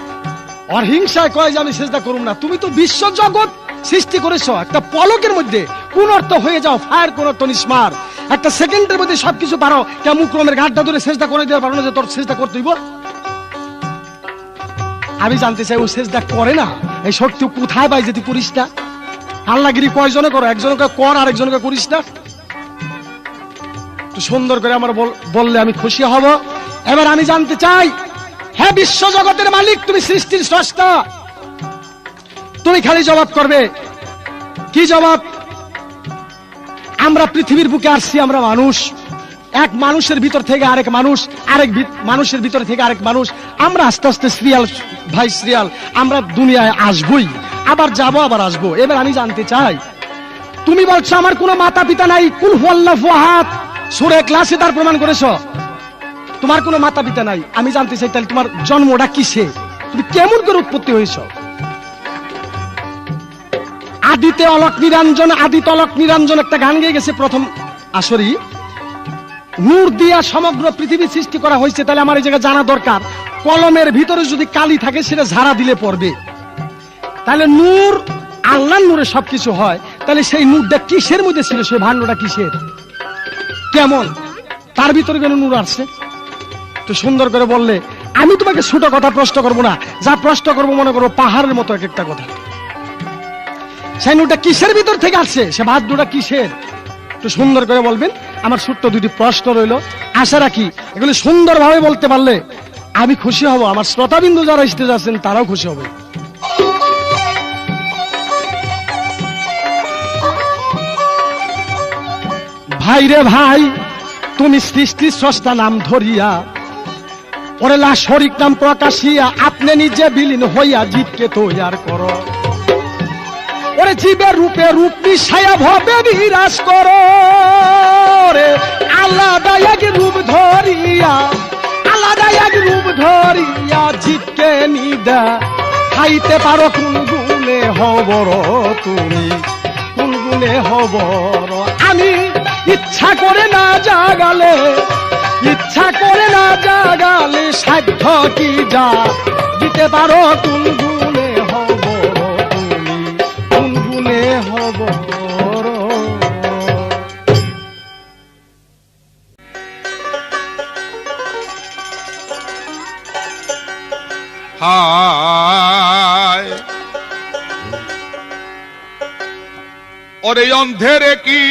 ওর হিংসায় কয় যে আমি সেজদা করুম না। তুমি তো বিশ্ব জগৎ সৃষ্টি করেছো একটা পলকের মধ্যে, কোন অর্থ হয়ে যাও ফায়ার, কোন অর্থ নিস্মার। একটা সেকেন্ডের মধ্যে সবকিছু পারো, কে মুকরমের ঘাটটা ধরে সেজদা করে দেওয়ার পারো না যে তোর সেজদা করতে হইব? আমি জানতে চাই ও সেজদা করে না, এই শক্তি কোথায় পাই যে তুই করিস না? আল্লাহগিরি কয়জনে করো? একজনকে কর, আরেকজনকে করিস না। একটু সুন্দর করে আমার বললে আমি খুশি হব। এবার আমি জানতে চাই, হ্যাঁ বিশ্ব জগতের মালিক, তুমি সৃষ্টির স্রষ্টা, তুমি খালি জবাব করবে। কি জবাব? আমরা পৃথিবীর বুকে আসছি, আমরা মানুষ, এক মানুষের ভিতর থেকে আরেক মানুষ, আরেক মানুষের ভিতর থেকে আরেক মানুষ। আমরা আস্তে আস্তে সিরিয়াল ভাই সিরিয়াল, আমরা দুনিয়ায় আসবই, আবার যাবো, আবার আসবো। এবার আমি জানতে চাই, তুমি বলছো আমার কোনো মাতা পিতা নাই, কুল হুয়াল্লাহু আহাদ সূরা ইখলাসে তার প্রমাণ করেছো তোমার কোনো মাতা পিতা নাই। আমি জানতে চাই তাহলে তোমার জন্মটা কিসে? তুমি কেমন করে উৎপত্তি হয়েছ? আদিতে অলক নিরঞ্জন, আদিতে অলক নিরঞ্জন একটা গান গেয়ে গেছে প্রথম আসরি। নূর দিয়া সমগ্র পৃথিবী সৃষ্টি করা হয়েছে। তাহলে আমার এই জায়গায় জানা দরকার, কলমের ভিতরে যদি কালি থাকে সেটা ঝাড়া দিলে পড়বে। তাহলে নূর, আল্লাহর নূরে সবকিছু হয়। তাহলে সেই নূরটা কিসের মধ্যে ছিল? সেই ভান্ডটা কিসের, কেমন? তার ভিতরে কেন নূর আসছে? তো সুন্দর করে বললে আমি তোমাকে ছোট কথা প্রশ্ন করবো না, যা প্রশ্ন করবো মনে করো পাহাড়ের মতো এক একটা কথা। সেই নূরটা কিসের ভিতর থেকে আসছে, সে ভাদ্যটা কিসের, একটু সুন্দর করে বলবেন। আমার ছোট্ট দুটি প্রশ্ন রইল, আশা রাখি এগুলি সুন্দরভাবে বলতে পারলে আমি খুশি হব, আমার শ্রোতাবিন্দু যারা স্টেজ আছেন তারাও খুশি হবে। ভাই রে ভাই, তুমি সৃষ্টি স্রষ্টা নাম ধরিয়া ওরে শরিক নাম প্রকাশিয়া আপনি নিজে বিলীন হইয়া জীবকে তৈয়ার করো। ওরে জীবের রূপে রূপ মিশাইয়া ভবে বিরাজ করো রে, আলাদা এক রূপ ধরিয়া, আলাদা এক রূপ ধরিয়া জীবকে নিদা খাইতে পারো কোন গুণে হবর, তুমি কোন গুণে হবর। আমি ইচ্ছা করে না জাগালে, ইচ্ছা করে না জাগালে সাধ্য কি যা দিতে পারো কোন গুণে হবর, তুমি কোন গুণে হবর। হায় ওরে অন্ধেরে কি,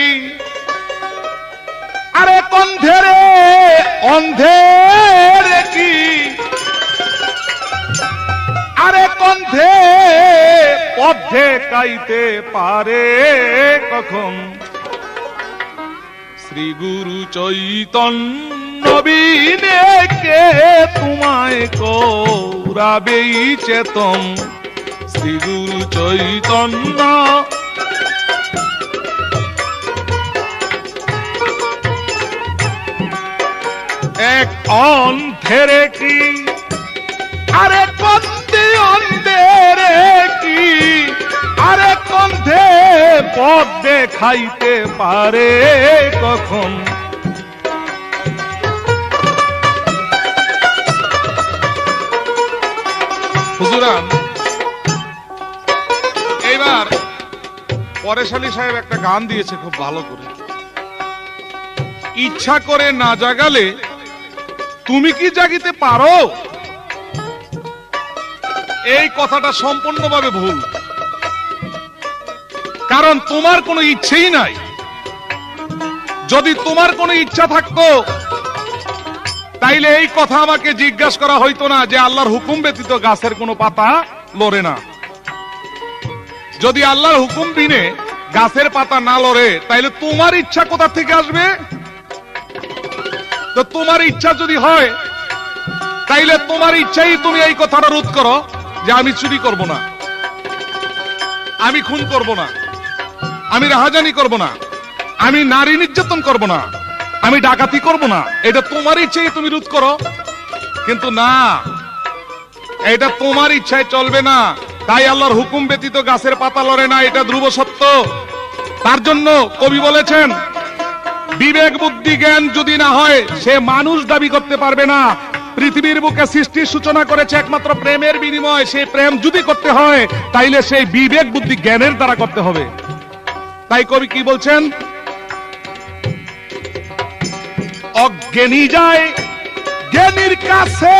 আরে কন্ধেরে অন্ধেরে কি, আরে কন্ধে পথে কাইতে পারে কখন, শ্রী গুরু চৈতন্য বিনে কে তোমায় কৌরাবেই চেতন, শ্রী গুরু চৈতন্য এক অন্ধেরে কি, আরে কন্ধে অন্ধেরে কি, আরে কন্ধে পথ দেখাইতে পারে কখন, হুজুরান। এইবার পরেশ আলী সাহেব একটা গান দিয়েছে খুব ভালো করে, ইচ্ছা করে না জাগালে তুমি কি জাগিতে পারো। এই কথাটা সম্পূর্ণভাবে ভুল, কারণ তোমার কোনো ইচ্ছেই নাই। যদি তোমার কোনো ইচ্ছা থাকতো তাইলে এই কথা আমাকে জিজ্ঞাসা করা হইতো না যে আল্লাহর হুকুম ব্যতীত গাছের কোনো পাতা লড়ে না। যদি আল্লাহর হুকুম বিনে গাছের পাতা না লড়ে তাইলে তোমার ইচ্ছা কোথা থেকে আসবে? তো তোমার ইচ্ছা যদি হয় তাইলে তোমার ইচ্ছাই তুমি এই কথাটা রোধ করো যে আমি চুরি করব না, আমি খুন করব না, আমি রাহাজানি করব না, আমি নারী নির্যাতন করব না, আমি ডাকাতি করব না। এটা তোমার ইচ্ছাই তুমি রোধ করো, কিন্তু না, এটা তোমার ইচ্ছায় চলবে না। তাই আল্লাহর হুকুম ব্যতীত গাছের পাতা লড়ে না, এটা ধ্রুব সত্য। তার জন্য কবি বলেছেন, বিবেক বুদ্ধি জ্ঞান যদি না হয় সে মানুষ দাবি করতে পারবে না। পৃথিবীর বুকে সৃষ্টির সূচনা করেছে একমাত্র প্রেমের বিনিময়। সেই প্রেম যদি করতে হয় তাইলে সেই বিবেক বুদ্ধি জ্ঞানের দ্বারা করতে হবে। তাই কবি কি বলছেন, অজ্ঞানী যায় জ্ঞানীর কাছে,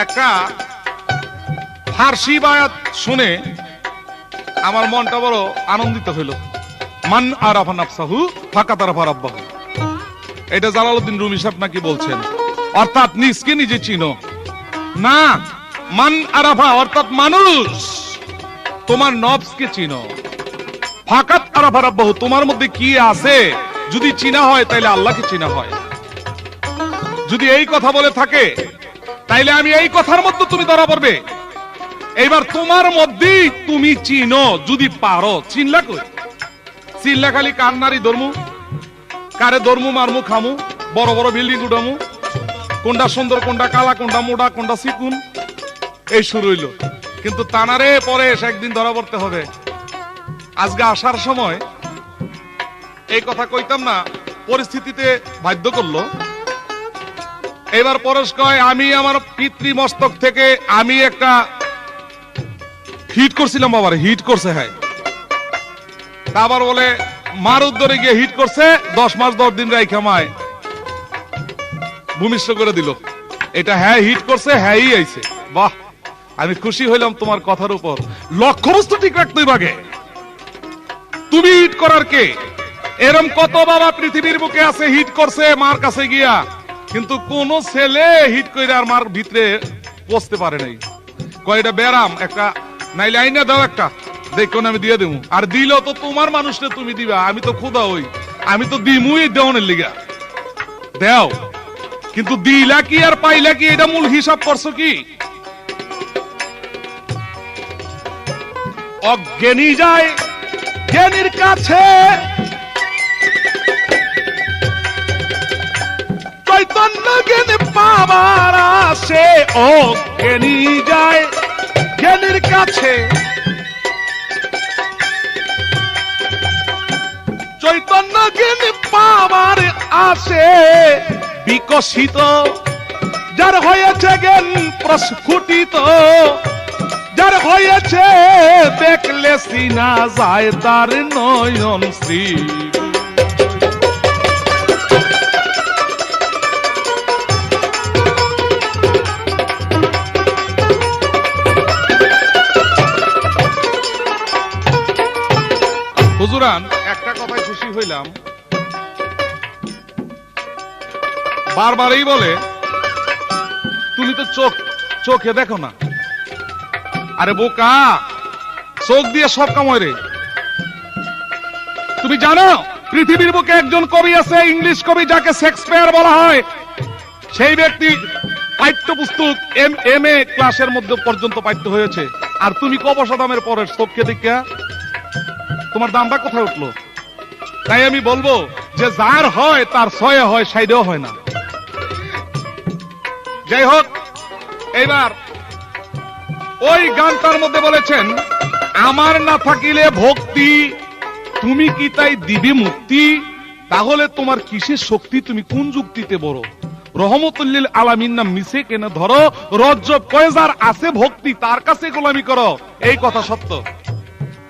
একটা ফার্সি বায়াত শুনে আমার মনটা বড় আনন্দিত হইল। মান আরাফা নাফসাহু ফাকাত আরাফা রাব্বাহু, এটা জালালউদ্দিন রুমি সাহেব নাকি বলছেন, অর্থাৎ নিজকে নিজে চিনো না। মান আরাফা অর্থাৎ মানুষ, তোমার নফসকে চিনো। ফাকাত আরাফা রাব্বাহু, তোমার মধ্যে কি আছে যদি চিনা হয় তাইলে আল্লাহকে চিনা হয়। যদি এই কথা বলে থাকে তাইলে আমি এই কথার মধ্যে তুমি ধরা পড়বে। এইবার তোমার মধ্যেই তুমি চিনো যদি পারো। চিনলা কই? চিনলা খালি কার নারী ধর্মু, কারে ধর্মু মারমু খামু, বড় বড় বিল্ডিং উঠামু, কোনটা সুন্দর কোনটা কালা কোনটা মোটা কোনটা চিকুন, এই শুরু হইল। কিন্তু তানারে পরে একদিন ধরা পড়তে হবে। আজকে আসার সময় এই কথা কইতাম না, পরিস্থিতিতে বাধ্য করলো। এবার পরশ কয়, আমি আমার পিতৃ মস্তক থেকে আমি একটা হিট করছিলাম, বাবার হিট করছে। হ্যাঁ, তা আবার বলে মারুদ ধরে গিয়ে হিট করছে 10 মাস 10 দিন রাইখা মায় ভূমিষ্ঠ করে দিল। এটা হ্যাঁ হিট করছে, হ্যাঁই আইছে। বাহ, আমি খুশি হইলাম তোমার কথার উপর। লক্ষ্যবস্তু ঠিক রাখতেই বাগে। তুমি হিট করার কে? এরম কত বাবা পৃথিবীর বুকে আছে হিট করছে মার কাছে গিয়া, কিন্তু কোন ছেলে হিট কইরা আর মার ভিতরে পৌঁছতে পারে নাই। কয়টা ব্যারাম একটা নাইলে আইনা দাও একটা, দেখো আমি দিয়ে দেবো। আর দিল তো তোমার মানুষটা তুমি দিবা, আমি তো খুদা হই, আমি তো দিমুই দেওয়ানের লিগা দেও। কিন্তু দিলা কি আর পাইলা কি, এটা মূল হিসাব করছো কি? অজ্ঞানী যায় জ্ঞানীর কাছে, চৈতন্য জ্ঞান পাবার আসে। অজ্ঞানী যায় জ্ঞানীর কাছে, চৈতন্য জ্ঞান পাবার আসে। বিকশিত যার হয়েছে জ্ঞান প্রস্ফুটিত, যার হয়েছে দেখলে সিনা যায় তার নয়ন শ্রী। হুজুরান, একটা কথায় খুশি হইলাম, বারবারই বলে তুমি তো চোখে দেখো না। আরে বোকা, চোখ দিয়ে সব কাময় রে। তুমি জানো পৃথিবীর বুকে একজন কবি আছে, ইংলিশ কবি, যাকে শেক্সপিয়ার বলা হয়। সেই ব্যক্তি পাঠ্যপুস্তক এম.এ ক্লাসের মধ্যে পর্যন্ত পাঠ্য হয়েছে। আর তুমি ক বছর দামের পরের চোখকে দেখা তোমার দামটা কোথায় উঠলো? তাই আমি বলবো যে যার হয় তার ছয়ে হয়, সাইডেও হয় না। যাই হোক, এইবার ওই গানটার মধ্যে বলেছেন, আমার না থাকিলে ভক্তি তুমি কি তাই দিবে মুক্তি? তাহলে তোমার কিসের শক্তি, তুমি কোন যুক্তিতে বড়? রহমতুল্লিল আলামিন নাম মিশে কেন ধরো, রজ্জব কয়জার আছে ভক্তি তার কাছে গোলামি করো। এই কথা সত্য।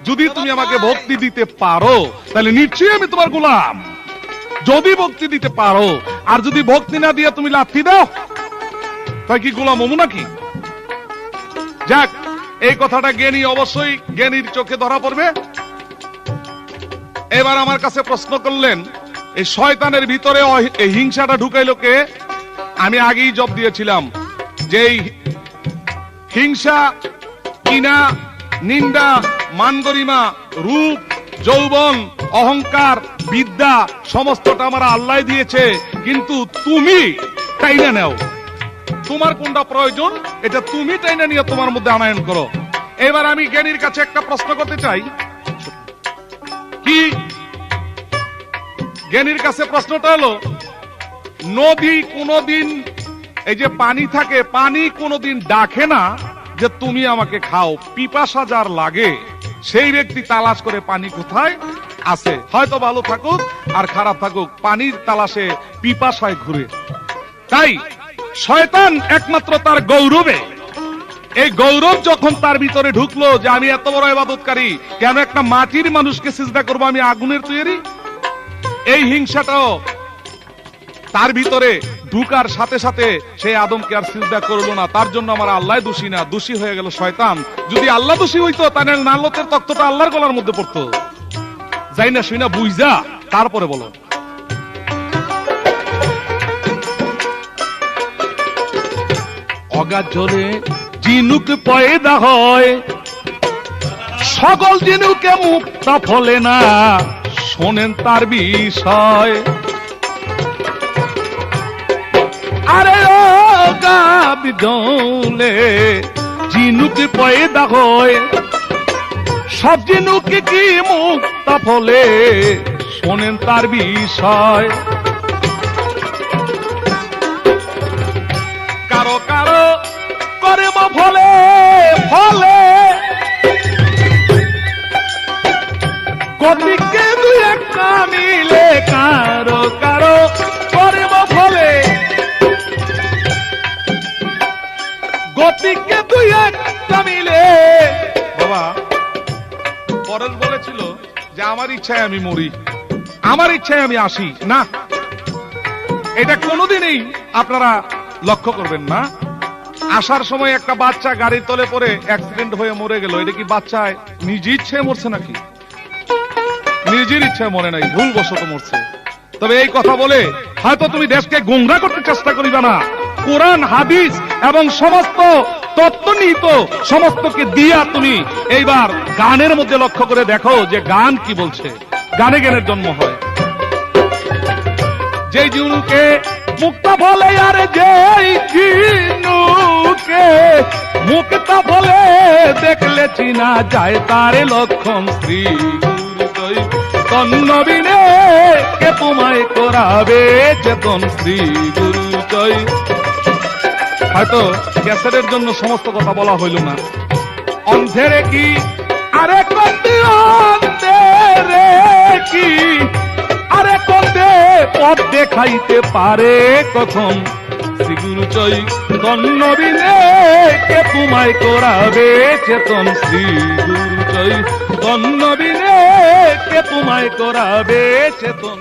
যদি তুমি আমাকে ভক্তি দিতে পারো তাহলে নিশ্চয়ই আমি তোমার গোলাম, যদি ভক্তি দিতে পারো। আর যদি ভক্তি না দিয়ে তুমি লাথি দাও, তাই কি গোলাম হবো নাকি? যাক, এই কথাটা জ্ঞানী অবশ্যই জ্ঞানীর চোখে ধরা পড়বে। এবার আমার কাছে প্রশ্ন করলেন, এই শয়তানের ভিতরে এই হিংসাটা ঢুকাইলো কে? আমি আগেই জবাব দিয়েছিলাম যে এই হিংসা, কিনা, নিন্দা, মানগরিমা, রূপ, যৌবন, অহংকার, বিদ্যা সমস্তটা আমার আল্লাহ দিয়েছে, কিন্তু তুমি টাইনা নেও। তোমার কোনটা প্রয়োজন এটা তুমি টাইনা নিয়ে তোমার মধ্যে আনায়ন করো। এবার আমি জ্ঞানীর কাছে একটা প্রশ্ন করতে চাই। কি জ্ঞানীর কাছে প্রশ্নটা হলো, নদী কোনদিন, এই যে পানি থাকে, পানি কোনদিন ডাকে না যে তুমি আমাকে খাও। পিপাসা যার লাগে সেই ব্যক্তি তালাশ করে পানি কোথায় আছে, হয়তো ভালো থাকুক আর খারাপ থাকুক, পানির তালাশে পিপাসায় ঘুরে। তাই শয়তান একমাত্র তার গৌরবে, এই গৌরব যখন তার ভিতরে ঢুকলো যে আমি এত বড় ইবাদতকারী, কেন একটা মাটির মানুষকে সিজদা করবো, আমি আগুনের তৈরি, এই হিংসাটাও তার ভিতরে ঢুকার সাথে সাথে সেই আদমকে আর সিজদা করলো না। তার জন্য আমার আল্লাহ দোষী না, দোষী হয়ে গেল শয়তান। যদি আল্লাহ দোষী হইতো তাহলে নালতের তক্তটা আল্লাহর গলার মধ্যে পড়তো। যাই না শুই না বুঝা তারপরে বলো। অগাধ জলে জিনুক পয়দা হয়, সকল জিনুকে মুক্তা ফলে না, শোনেন তার বিষয়। আরে অগাধ জলে জিনুক পয়দা হয়, সব জিনুকে কি মুক্তা ফলে, শোনেন তার বিষয়। কারো কারো করে ফলে ফলে, গতিকে দুই একটা মিলে, কারো কারো করে ফলে, গতিকে দুই একটা মিলে। বাবা পরেশ বলেছিল যে আমার ইচ্ছায় আমি মরি, আমার ইচ্ছায় আমি আসি না। এটা কোনোদিনই আপনারা লক্ষ্য করবেন না। আসার সময় একটা বাচ্চা গাড়ির তলে পড়ে অ্যাক্সিডেন্ট হয়ে মরে গেল, এটা কি বাচ্চায় নিজ ইচ্ছায় মরছে নাকি? নিজের ইচ্ছায় মরে নাই, ভুলবশত মরছে। তবে এই কথা বলে হয়তো তুমি দেশকে গোমরা করতে চেষ্টা করিবে না। কোরআন, হাদিস এবং সমস্ত তত্ত্বনিহিত সমস্তকে দিয়া তুমি এইবার গানের মধ্যে লক্ষ্য করে দেখো যে গান কি বলছে। গানে জ্ঞানের জন্ম হয়। যেই জিনুকে মুক্তা বলে, আর যেই জিনুকে মুক্তা বলে দেখলে চিনা যায় তারে লক্ষণ শ্রী গুরুদয় তন্নবিনে কে তোমায় করাবে চেতন শ্রী গুরুজয়। হয়তো ক্যাসেটের জন্য সমস্ত কথা বলা হইল না। অন্ধেরে কি আরে কন্দি, অন্ধেরে কি আরে কন্দে পথ দেখাইতে পারে কখন শ্রী গুরুজয় তন্নবিনে কে তোমায় করাবে চেতন শ্রী গুরুজয় তন্নবিনে কে তোমায় করাবে চেতন।